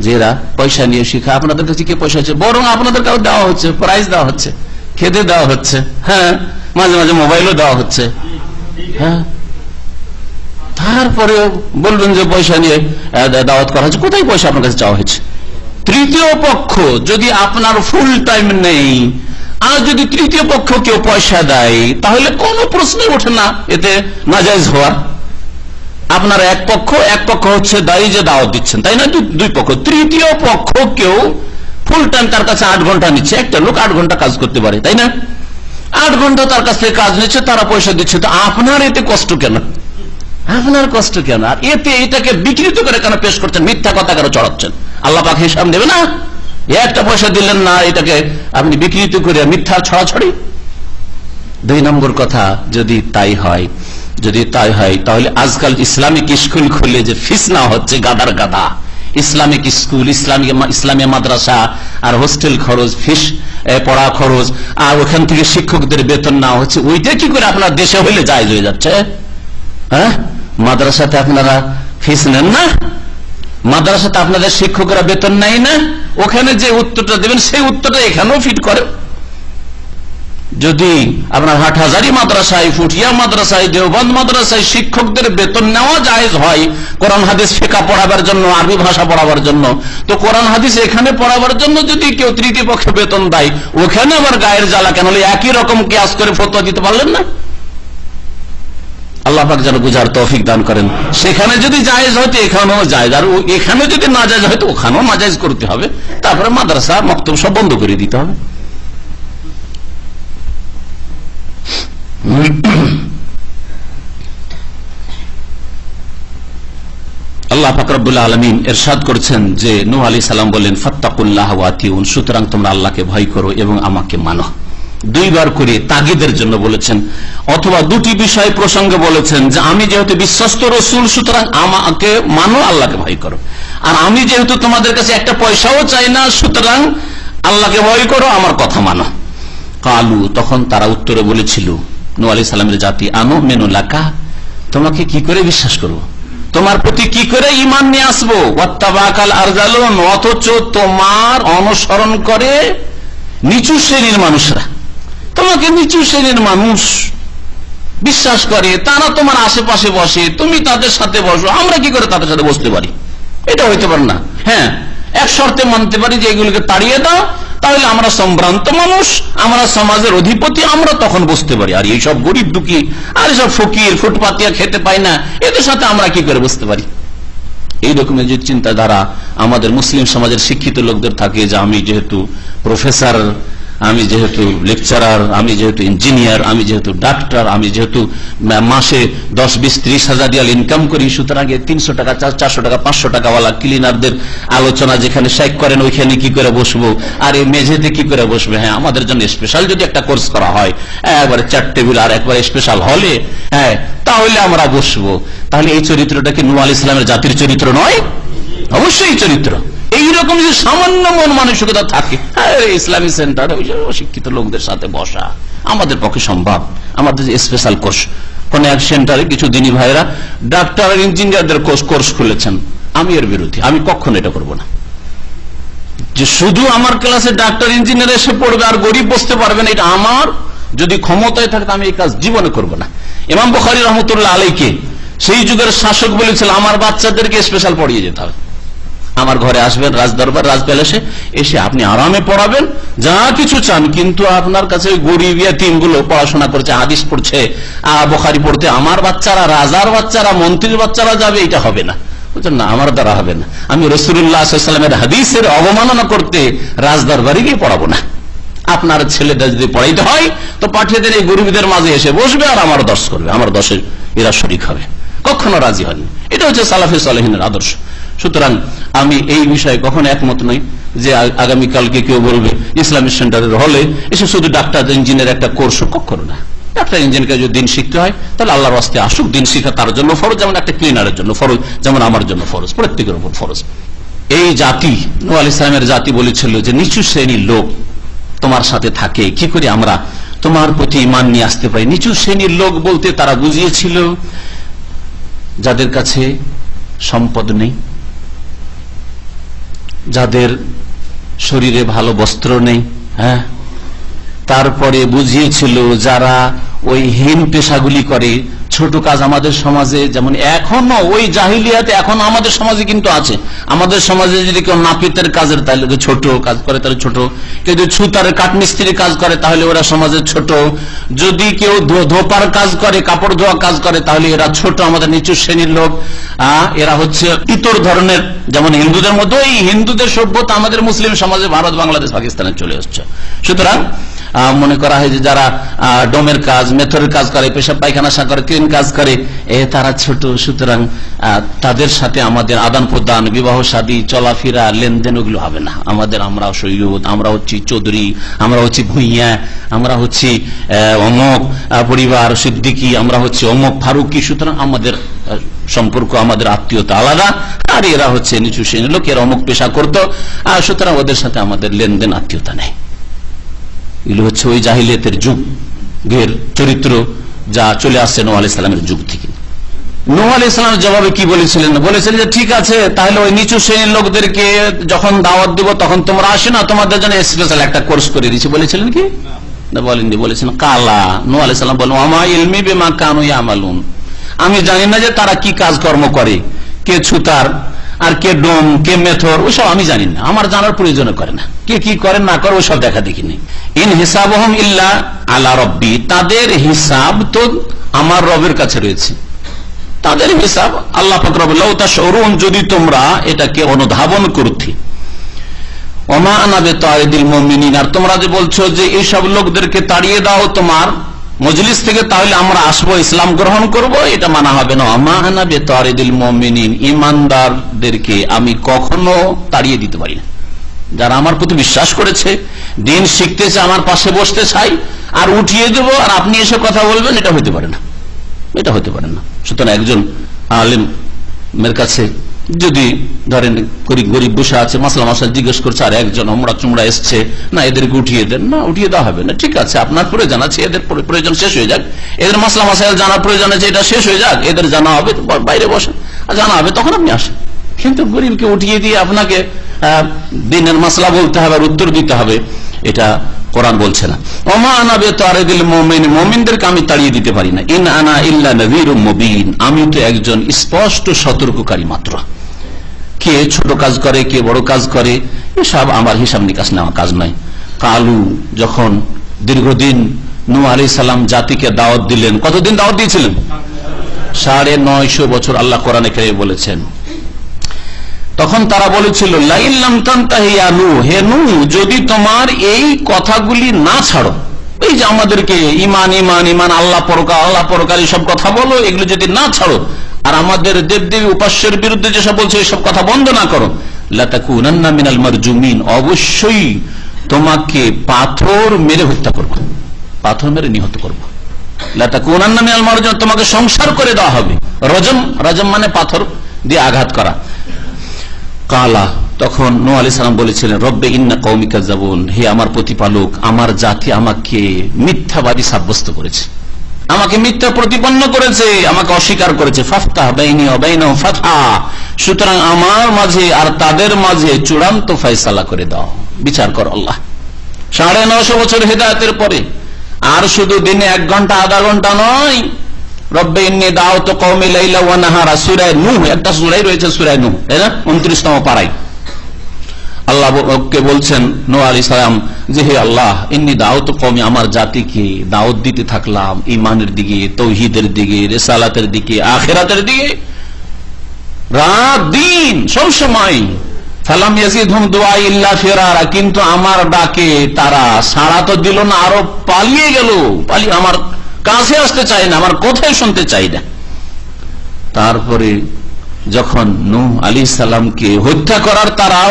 যে এরা পয়সা নিয়ে শিখা? আপনাদের কাছে কি পয়সা আছে? বরং আপনাদের কাছে দেওয়া হচ্ছে, প্রাইজ দেওয়া হচ্ছে, খেতে দেওয়া হচ্ছে, হ্যাঁ, মাঝে মাঝে মোবাইলও দেওয়া হচ্ছে। হ্যাঁ, তারপরেও বলবেন যে পয়সা নিয়ে দাওয়াত করা হচ্ছে। কোথায় পয়সা আপনার কাছে চাওয়া হয়েছে? তৃতীয় পক্ষ যদি আপনার ফুল টাইম নেই আর যদি তৃতীয় পক্ষ কেউ পয়সা দেয় তাহলে কোনো প্রশ্নই ওঠে না এতে নাজায়েজ হওয়ার। আপনার এক পক্ষ হচ্ছে দায়ী যে দাওয়াত দিচ্ছেন, তাই না? 2 পক্ষ, তৃতীয় পক্ষ কেউ ফুল টাইম তার কাছে 8 ঘন্টা নিচ্ছে, একটা লোক 8 ঘন্টা কাজ করতে পারে, তাই না? 8 ঘন্টা তার কাছ থেকে কাজ নিচ্ছে, তারা পয়সা দিচ্ছে, তো আপনার এতে কষ্ট কেন? আপনার কষ্ট কেন? আর এতে এটাকে বিকৃত করে কেন পেশ করছেন? মিথ্যা কথা কেন চড়াচ্ছেন? আল্লাহ পাক হিসাব দেবে না? একটা পয়সা দিলেন না, এটাকে আপনি বিকৃত করে মিথ্যা ছড়াছড়ি। 2 নম্বর কথা, যদি তাই হয় তাহলে আজকাল ইসলামিক স্কুল খুলে যে ফিস না হচ্ছে গাদার গাদা, ইসলামিক স্কুল, ইসলামী মাদ্রাসা আর হোস্টেল খরচ, ফিস পড়া খরচ, আর ওখান থেকে শিক্ষকদের বেতন না হচ্ছে, ওইটা কি করে আপনার দেশে হইলে জায়েজ হয়ে যাচ্ছে? হ্যাঁ, মাদ্রাসাতে আপনারা ফিস নেন না, মাদ্রাসাতে আপনাদের শিক্ষকরা বেতন নেয় না, ওখানে যে উত্তরটা দেবেন সেই উত্তরটা এখানেও ফিট করে। যদি আপনার হাটহাজারী মাদ্রাসায়, ফুটিয়া মাদ্রাসায়, দেওবন্দ মাদ্রাসায় শিক্ষকদের বেতন নেওয়া জায়েজ হয় কোরআন হাদিস ফিকহ পড়াবার জন্য, আরবি ভাষা পড়াবার জন্য, তো কোরআন হাদিস এখানে পড়াবার জন্য যদি কেউ তৃতীয় পক্ষে বেতন দেয়, ওখানে আবার গায়ের জ্বালা কেন? একই রকম কিয়াস করে ফতোয়া দিতে পারলেন না? আল্লাহ পাক যেন বুঝার তৌফিক দান করেন। সেখানে যদি জায়েজ হয়তো এখানেও জায়েজ, আর এখানে যদি না জায়েজ হয়তো ওখানেও নাজায়েজ করতে হবে। তারপরে মাদ্রাসা মক্তব সব বন্ধ করে দিতে হবে। আল্লাহ পাক রব্বুল আলামিন ইরশাদ করেছেন যে নূহ আলাইহিস সালাম বলেন ফাত্তাকুল্লাহ ওয়া আতিউন, সুতরাং তোমরা আল্লাহকে ভয় করো এবং আমাকে মানো। দুইবার করে তাগিদের জন্য বলেছেন, অথবা দুটি বিষয় প্রসঙ্গে বলেছেন যে আমি যেহেতু বিশ্বস্ত রাসূল, সুতরাং আমাকে মানো, আল্লাহকে ভয় করো। আর আমি যেহেতু তোমাদের কাছে একটা পয়সাও চাই না, সুতরাং আল্লাহকে ভয় করো, আমার কথা মানো। কালু, তখন তারা উত্তরে বলেছিল নূহ আলাইহিস সালামের জাতি, আনুমিনু লাকা, তোমাকে কি করে বিশ্বাস করব, তোমার প্রতি কি করে ঈমান নিয়ে আসবো, ওয়াত্তাবাকাল আরজালুন, অথচ তোমার অনুসরণ করে নিচু শ্রেণীর মানুষরা, তোমাকে নিচু শ্রেণীর মানুষ বিশ্বাস করে, তারা তোমার আশেপাশে বসে, তুমি তাদের সাথে বসো, আমরা কি করে তাদের সাথে বসতে পারি? এটা হইতে পারে না। হ্যাঁ, এক শর্তে মানতে পারি যে এগুলোকে তাড়িয়ে দাও, তাহলে আমরা সম্ভ্রান্ত মানুষ, আমরা সমাজের অধিপতি, আমরা তখন বসতে পারি। আর এইসব গরিব দুঃখী আর এইসব ফকির ফুটপাতিয়া খেতে পায় না, এদের সাথে আমরা কি করে বসতে পারি? এই রকমের যে চিন্তাধারা আমাদের মুসলিম সমাজের শিক্ষিত লোকদের থাকে, যে আমি যেহেতু প্রফেসর, আমি যেহেতু লেকচারার, আমি যেহেতু ইঞ্জিনিয়ার, আমি যেহেতু ডাক্তার, আমি যেহেতু মাসে 10-20-30 হাজার রিয়াল ইনকাম করি, সুতরাং 300 টাকা 400 টাকা 500 টাকাওয়ালা ক্লিনারদের আলোচনা যেখানে শেখ করেন ওইখানে কি করে বসবো, আর এই মেঝেতে কি করে বসবে? হ্যাঁ, আমাদের জন্য স্পেশাল যদি একটা কোর্স করা হয়, একবারে 4 টেবিল আর একবারে স্পেশাল হলে, হ্যাঁ, তাহলে আমরা বসবো। তাহলে এই চরিত্রটা কি নূহ আলাইহিস সালামের জাতির চরিত্র নয়? অবশ্যই চরিত্র। এইরকম যে সামান্য মন মানসিকতা থাকে, ইসলামী সেন্টার শিক্ষিত লোকদের সাথে বসা আমাদের পক্ষে সম্ভব। আমাদের যে স্পেশাল কোর্স, কোন এক সেন্টারে কিছু দিনী ভাইরা ডাক্তার আর ইঞ্জিনিয়ারদের কোর্স খুলেছেন, আমি এর বিরোধী। আমি কখনো এটা করবো না যে শুধু আমার ক্লাসে ডাক্তার ইঞ্জিনিয়ার এসে পড়বে আর গরিব বসতে পারবে না। এটা আমার যদি ক্ষমতায় থাকে আমি এই কাজ জীবনে করবো না। ইমাম বুখারী রহমতুল্লাহ আলাইহি সেই যুগের শাসক বলেছিল, আমার বাচ্চাদেরকে স্পেশাল পড়িয়ে যেতে হবে। আমার ঘরে আসবেন, রাজদরবার রাজ প্যালেসে এসে আপনি আরামে পড়াবেন, যা কিছু চান, কিন্তু আপনার কাছে গরিব ইয়াতীমগুলো পড়াশোনা করছে, হাদিস পড়ছে, বুখারী পড়তে আমার বাচ্চারা, রাজার বাচ্চারা, মন্ত্রীর বাচ্চারা যাবে, এটা হবে না। বুঝলেন না, আমার দ্বারা হবে না। আমি রাসূলুল্লাহ সাল্লাল্লাহু আলাইহি ওয়াসাল্লামের হাদিসের অবমাননা করতে রাজদরবারে গিয়ে পড়াবো না। আপনার ছেলেটা যদি পড়াইতে হয় তো পাঠিয়ে দেন, এই গরিবদের মাঝে এসে বসবে আর আমার দর্শ করবে, আমার দর্শে এরা শরীক হবে। কখনো রাজি হয়নি। এটা হচ্ছে সালাফে সালেহিনের আদর্শ। সুতরাং আমি এই বিষয়ে কখনো একমত নই যে আগামীকালকে কেউ বলবে ইসলামিক সেন্টারের হলে এসে শুধু ডাক্তার ইঞ্জিনিয়ার একটা কোর্স, কখনো না। ডাক্তার ইঞ্জিনিয়ারকে যদি দিন শিখতে হয় তাহলে আল্লাহর রাস্তে আসুক, দিন শিখা তার জন্য ফরজ, যেমন একটা ক্লিনারের জন্য ফরজ, যেমন আমার জন্য ফরজ, প্রত্যেকের উপর ফরজ। এই জাতি, নূহ আলাইহিস সালামের জাতি বলেছিল যে নিচু শ্রেণীর লোক তোমার সাথে থাকে, কি করে আমরা তোমার প্রতি ঈমান নিয়ে আসতে পারি? নিচু শ্রেণীর লোক বলতে তারা বুঝিয়েছিল যাদের কাছে সম্পদ নেই, যাদের শরীরে ভালো বস্ত্র নেই, হ্যাঁ, তারপরে বুঝিয়েছিল যারা ওই হীন পেশাগুলি করে, ছোট কাজ আমাদের সমাজে যেমন এখনো ওই জাহিলিয়াতে এখন আমাদের সমাজে কিন্তু আছে। আমাদের সমাজে যদি কেউ নাপিতের কাজের তাহলে ছোট কাজ করে, তাহলে ছোট। কেউ যদি ছুতারের কাঠমিস্ত্রির কাজ করে তাহলে ওরা সমাজে ছোট। যদি কেউ ধোপার কাজ করে, কাপড় ধোয়া কাজ করে, তাহলে এরা ছোট, আমাদের নিচু শ্রেণীর লোক। এরা হচ্ছে ইতর ধরনের, যেমন হিন্দুদের মধ্যে এই হিন্দুদের সভ্যতা আমাদের মুসলিম সমাজে ভারত, বাংলাদেশ, পাকিস্তানে চলে আসছে। সুতরাং মনে করা হয় যে যারা ডোমের কাজ, মেথরের কাজ করে, পেশাব পায়খানা করে, ক্লিন কাজ করে, তারা ছোট। সুতরাং তাদের সাথে আমাদের আদান প্রদান, বিবাহ শাদী, চলাফেরা, লেনদেন ওগুলো হবে না। আমরা সৈয়দ, আমরা হচ্ছি চৌধুরী, আমরা হচ্ছি ভুইয়া, আমরা হচ্ছি অমক পরিবার সিদ্দিকী, আমরা হচ্ছে অমক ফারুকি। সুতরাং আমাদের সম্পর্ক, আমাদের আত্মীয়তা আলাদা। আর এরা হচ্ছে নিচু শ্রেণীর লোক, এরা অমুক পেশা করতো, সুতরাং ওদের সাথে আমাদের লেনদেন, আত্মীয়তা নেই। এগুলো হচ্ছে ওই জাহিলিয়াতের যুগের চরিত্র, যা চলে আসছে নূহ আলাইহিস সালামের যুগ থেকে। নূহ আলাইহিস সালাম জবাবে কি বলেছিলেন? বলেছিলেন যে ঠিক আছে, তাহলে ওই নিচু শ্রেণীর লোকদেরকে যখন দাওয়াত দিব তখন তোমরা আসে না, তোমাদের জন্য স্পেশাল একটা কোর্স করে দিচ্ছি। বলেছিলেন কি? বলেননি, বলেছেন কালা। নূহ আলাইহিস সালাম বলেন ওমা ইলমি বিমা কানু ইয়ামালুন, আমি জানি না যে তারা কি কাজকর্ম করে, কে ছুতার আর কে ডোম কে মেথর, ওইসব আমি জানি না, আমার জানার প্রয়োজন করে না, কে কি করে না করে ওইসব দেখা দেখি নেই। ইন হিসাবহুম ইল্লা আলা রব্বি, তাদের হিসাব তো আমার রবের কাছে রয়েছে, তাদের হিসাব আল্লাহ পাক রব্বুল লাউ তাশউরুন, যদি তোমরা এটাকে অনুধাবন করতে। ওমা আনা বিতারিদিল মুমিনিন, আর তোমরা যে বলছো যে এইসব লোকদেরকে তাড়িয়ে দাও তোমার মজলিস থেকে, তাহলে আমরা আসবো ইসলাম গ্রহণ করব, এটা মানা হবে না। ওমা আনা বিতারিদিল মুমিনিন, ঈমানদারদেরকে আমি কখনো তাড়িয়ে দিতে পারি না। যারা আমার প্রতি বিশ্বাস করেছে, দিন শিখতেছে, আমার পাশে বসতে চাই, আর উঠিয়ে দেব আর আপনি এসে কথা বলবেন, এটা হতে পারে না, এটা হতে পারে না। সুতরাং একজন আলেমের কাছে যদি ধরেন গরিব বসে আছে, মাসলা মাসাল জিজ্ঞেস করছে, আর একজন আমরা চুমড়া এসছে, না এদেরকে উঠিয়ে দেন, না উঠিয়ে দেওয়া হবে না। ঠিক আছে, আপনার প্রয়োজন আছে, এদের প্রয়োজন শেষ হয়ে যাক, এদের মাসলা মাসাইল জানার প্রয়োজন আছে, এটা শেষ হয়ে যাক, এদের জানা হবে, বাইরে বসেন, জানা হবে তখন আপনি আসেন। কিন্তু গরিবকে উঠিয়ে দিয়ে আপনাকে দিনের মাসলা বলতে হবে আর উত্তর দিতে হবে, এটা কোরআন বলছে না। ওমা আনা বিতারিদিল মুমিন, মুমিনদেরকে আমি তাড়িয়ে দিতে পারি না। ইন আনা ইল্লা নাযীরুম মুবিন, আমি তো একজন স্পষ্ট সতর্ককারী মাত্র। কে ছোট কাজ করে, কে বড় কাজ করে, এসব আমার হিসাব নিকাশ নেওয়া কাজ নয়। কালু, যখন দীর্ঘদিন নূহ আলাইহিস সালাম জাতিকে দাওয়াত দিলেন, কতদিন দাওয়াত দিয়েছিলেন? 950 বছর। আল্লাহ কোরআনে কারিমে বলেছেন, তখন তারা বলেছিল লাইন লাম তানতাহি ইয়া নূহ, হে নূহ, যদি তোমার এই কথাগুলি না ছাড়ো, এই যে আমাদেরকে ঈমান ঈমান ঈমান আল্লাহ পরকাল সব কথা বলো, এগুলো যদি না ছাড়ো, আর আমাদের দেবদেবী উপাস্যের বিরুদ্ধে যেসব বলছে এইসব কথা বন্ধ না করো, লাতাকুনান্না মিনাল মারজুমিন, অবশ্যই তোমাকে পাথর মেরে হত্যা করব, পাথর মেরে নিহত করব। লাতাকুনান্না মিনাল মারজুমিন, তোমাকে সংসার করে দেওয়া হবে। রজম মানে পাথর দিয়ে আঘাত করা। কালা, তখন নূহ আলাইহিস সালাম বলেছিলেন রব্বে ইন্না কওমি কাযাবুন, হে আমার প্রতিপালক, আমার জাতি আমাকে মিথ্যাবাদী সাব্যস্ত করেছে, আমাকে মিথ্যা প্রতিপন্ন করেছে, আমাকে অস্বীকার করেছে। ফাফতাহ বাইনি ওয়া বাইনাহুম ফাতহা, সুতরাং আমার মাঝে আর তাদের মাঝে চূড়ান্ত ফয়সালা করে দাও, বিচার কর আল্লাহ। 950 বছর হেদায়েতের পরে আর শুধু দিনে 1 ঘন্টা আধা ঘন্টা নয়, রব্বে ইন্নী দাওতু কওমি লাইলা ওয়া নাহারা, সূরা নূহ, একটা সূরাই রয়েছে সূরা নূহ, তাই না, 29তম পারায় আল্লাহকে বলছেন নূহ আলাইহিস সালাম যে হে আল্লাহ, ইন্নী দাওতু কওমি, আমার জাতিকে দাওয়াত দিতে থাকলাম ঈমানের দিকে, তাওহীদের দিকে, রিসালাতের দিকে, আখিরাতের দিকে, রাত দিন সব সময়। ফালাম ইয়াজিদহুম দুআই ইল্লা ফিরারা, কিন্তু আমার ডাকে তারা সাড়া তো দিল না, আরো পালিয়ে গেল, আমার কাছে আসতে চায় না, আমার কথাই শুনতে চাই না। তারপরে যখন নূহ আলাইহিস সালামকে হত্যা করার তারা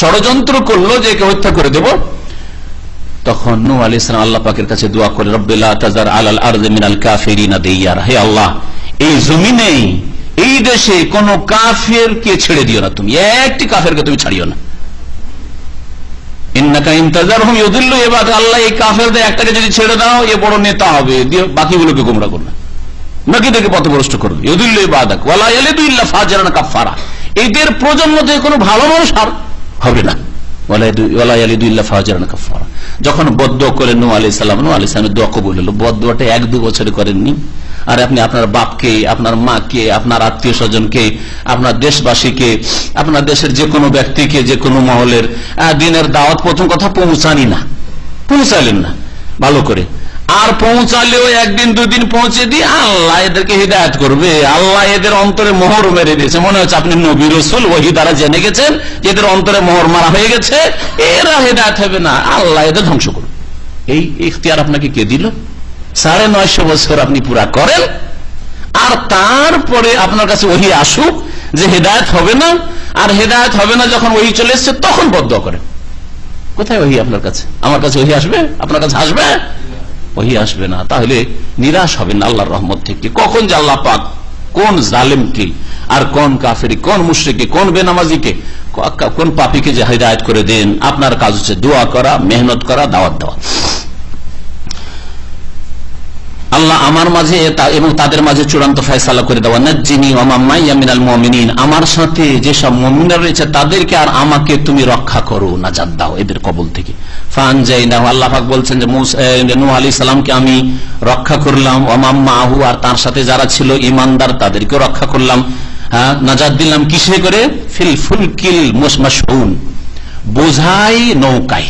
ষড়যন্ত্র করলো যে একে হত্যা করে দেব, তখন নূহ আলাইহিস সালাম আল্লাহ পাকের কাছে দোয়া করে রব্বি লা তাযার আলাল আরদি মিনাল কাফিরিনা দাইয়ারা, হে আল্লাহ, এই জমিনে এই দেশে কোন কাফেরকে ছেড়ে দিও না, তুমি একটি কাফেরকে তুমি ছাড়িও না। ইন্নাকা ইন তাযারহুম ইউদিল্লু ইবাদাক, আল্লাহ এই কাফেরদের একটাকে যদি ছেড়ে দাও, এ বড় নেতা হবে, বাকিগুলোকে গোমরাহ করবে, বাকিদেরকে পথভ্রষ্ট করবে। ইউদিল্লু ইবাদাক ওয়ালা ইয়ালিদু ইল্লা ফাজিরান কাফারা, এদের প্রজন্ম থেকে কোনো ভালো মানুষ আর হবে না। ওয়ালা ইয়ালিদু ইল্লা ফাজিরান কাফারা। যখন বদদুয়া করলেন নূহ আলাইহিস সালাম, নূহ আলাইহিস সালামের দোয়া কবুল হলো। বদদুয়াটা 1-2 বছরে করেননি, আর আপনি আপনার বাপকে, আপনার মাকে, আপনার আত্মীয় স্বজনকে, আপনার দেশবাসীকে, আপনার দেশের যে কোনো ব্যক্তিকে, যে কোনো মহলের দিনের দাওয়াত প্রথম কথা পৌঁছালেন না ভালো করে, আর পৌঁছালেও 1 দিন 2 দিন পৌঁছে দিয়ে আল্লাহ এদেরকে হিদায়াত করবে, আল্লাহ এদের অন্তরে মোহর মেরে দিয়েছে, মনে হচ্ছে আপনি নবী রাসূল ওহী দ্বারা জেনে গেছেন এদের অন্তরে মোহর মারা হয়ে গেছে, এরা হিদায়াত হবে না, আল্লাহ এদের ধ্বংস করবে। এই ইখতিয়ার আপনাকে কে দিল? 950 বছর আপনি পুরা করেন, আর তারপরে আপনার কাছে ওহী আসুক যে হেদায়েত হবে না, আর হেদায়েত হবে না যখন ওহী চলে এসছে তখন বদদুয়া করেন। কোথায় ওহী আপনার কাছে? আমার কাছে ওহী আসবে? আপনার কাছে আসবে? ওহী আসবে না। তাহলে নিরাশ হবেন আল্লাহর রহমত থেকে। কখন যে আল্লাহ পাক কোন জালেমকে, আর কোন কাফের, কোন মুশরিককে, কোন বেনামাজিকে, কোন পাপীকে যে হেদায়েত করে দেন, আপনার কাজ হচ্ছে দোয়া করা, মেহনত করা, দাওয়াত দেওয়া। আল্লাহ আমার মাঝে এবং তাদের মাঝে চূড়ান্ত ফয়সালা করে দেওয়া, নাজ্জিনি ওয়া মান মাইয়া মিনাল মুমিনিন, আমার সাথে যেসব মুমিনরা রয়েছে তাদেরকে আর আমাকে তুমি রক্ষা করো, নাজাত দাও এদের কবল থেকে। ফানজাইনাহু, আল্লাহ পাক বলছেন যে নূহ আলাইহিস সালামকে আমি রক্ষা করলাম, ওয়া মান মাহু, আর তার সাথে যারা ছিল ঈমানদার তাদেরকে রক্ষা করলাম, নাজাত দিলাম কিসে করে? ফিল ফুলকিল মাশহুন, বোঝাই নৌকায়,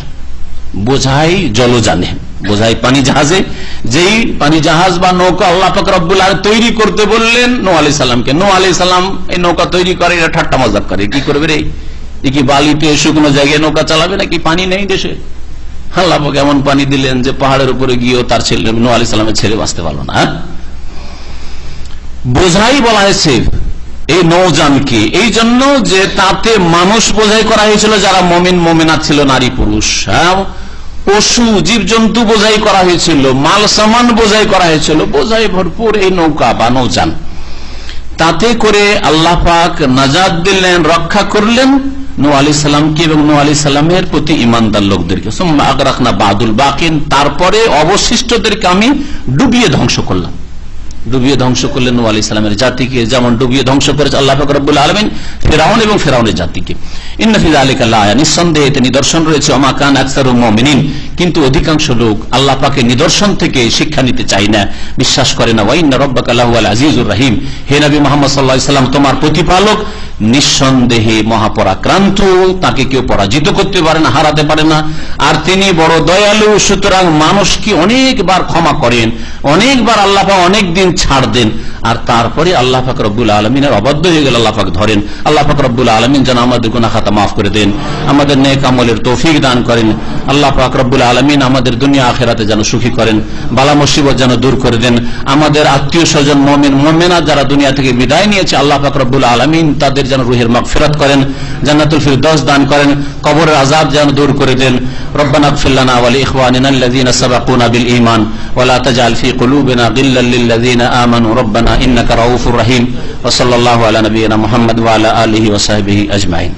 বোঝাই জলযানে, বোঝাই পানি জাহাজে। যেই পানি জাহাজ বা নৌকা আল্লাহ পাক রব্বুল আলামিন তৈরি করতে বললেন নূহ আলাইহিস সালামকে, নূহ আলাইহিস সালাম এই নৌকা তৈরি করে, এটা ঠাট্টা মজাক করে, কি করবে রে, কি বালিতে শুকনো জায়গায় নৌকা চালাবে নাকি, পানি নেই দেশে? আল্লাহ পাক এমন পানি দিলেন যে পাহাড়ের উপরে গিয়েও তার ছেলে নূহ আলাইহিস সালামের ছেলে বাঁচতে পারলো না। বোঝাই বলা হয়েছে এই নৌযানকে, এই জন্য যে তাতে মানুষ বোঝাই করা হয়েছিল যারা মুমিন মুমিনাত ছিল, নারী পুরুষ, পশু জীবজন্তু বোঝাই করা হয়েছিল, মাল সামান বোঝাই করা হয়েছিল, বোঝাই ভরপুর এই নৌকা বা নৌযান। তাতে করে আল্লাহ পাক নাজাত দিলেন, রক্ষা করলেন নূহ আলাইহিস সালামকে এবং নূহ আলাইহিস সালামের প্রতি ঈমানদার লোকদেরকে। সুম্মা আগরাকনা বাদুল বাকিন, তারপরে অবশিষ্টদেরকে আমি ডুবিয়ে ধ্বংস করলাম। ডুবিয়ে ধ্বংস করলেন নূহ আলাইহিস সালামের জাতিকে, যেমন ডুবিয়ে ধ্বংস করেছে আল্লাহ পাক রব্বুল আলামিন ফিরআউন এবং ফিরআউনের জাতিকে। ইন্না ফি যালিকা লাআয়া, নিঃসন্দেহে এতে নিদর্শন রয়েছে। ওয়া মা কানা আকসারুল মুমিনিন, কিন্তু অধিকাংশ লোক আল্লাহ পাকের নিদর্শন থেকে শিক্ষা নিতে চায় না, বিশ্বাস করে না। ওয়া ইন্না রাব্বাকা লাহুয়াল আজিজুর রহিম, হে নবী মুহাম্মদ সাল্লাল্লাহু আলাইহি ওয়াসাল্লাম তোমার প্রতিপালক নিঃসন্দেহে মহাপরাক্রান্ত, তাকে কেউ পরাজিত করতে পারে না, হারাতে পারে না, আর তিনি বড় দয়ালু। সুতরাং মানুষকে অনেকবার ক্ষমা করেন, অনেকবার আল্লাহ পাক অনেক দিন ছাড় দেন, আর তারপরে আল্লাহ পাক রব্বুল আলামিনের অবাধ্য হয়ে গেল আল্লাহ পাক ধরেন। আল্লাহ পাক রব্বুল আলামিন যেন আমাদের গুনাহ খাতা মাফ করে দেন, আমাদের নেক আমলের তৌফিক দান করেন। আল্লাহ পাক রব্বুল আলামিন আমাদের দুনিয়া আখিরাতে যেন সুখী করেন, বালা মুসিবত যেন দূর করে দেন। আমাদের আত্মীয় স্বজন মুমিন মুমিনাত যারা দুনিয়া থেকে বিদায় নিয়েছে, আল্লাহ পাক রব্বুল আলামিন তাদের যেন রুহের মাগফিরাত করেন, জান্নাতুল ফিরদাউস দান করেন, কবরের আযাব যেন দূর করে দেন। রব্বানা ইগফির লানা ওয়া লিইখওয়ানিনা আল্লাযীনা সাবাকুনা বিল ঈমান ওয়া লা তাজআল ফি কুলুবিনা গিল্লাল লিল্লাযীনা আমানু রব্বানা ইন্নাকা রাউফুর রহিম। ওয়া সাল্লাল্লাহু আলা নাবিয়িনা মুহাম্মদ ওয়া আলা আলিহি ওয়া সাহবিহি আজমাইন।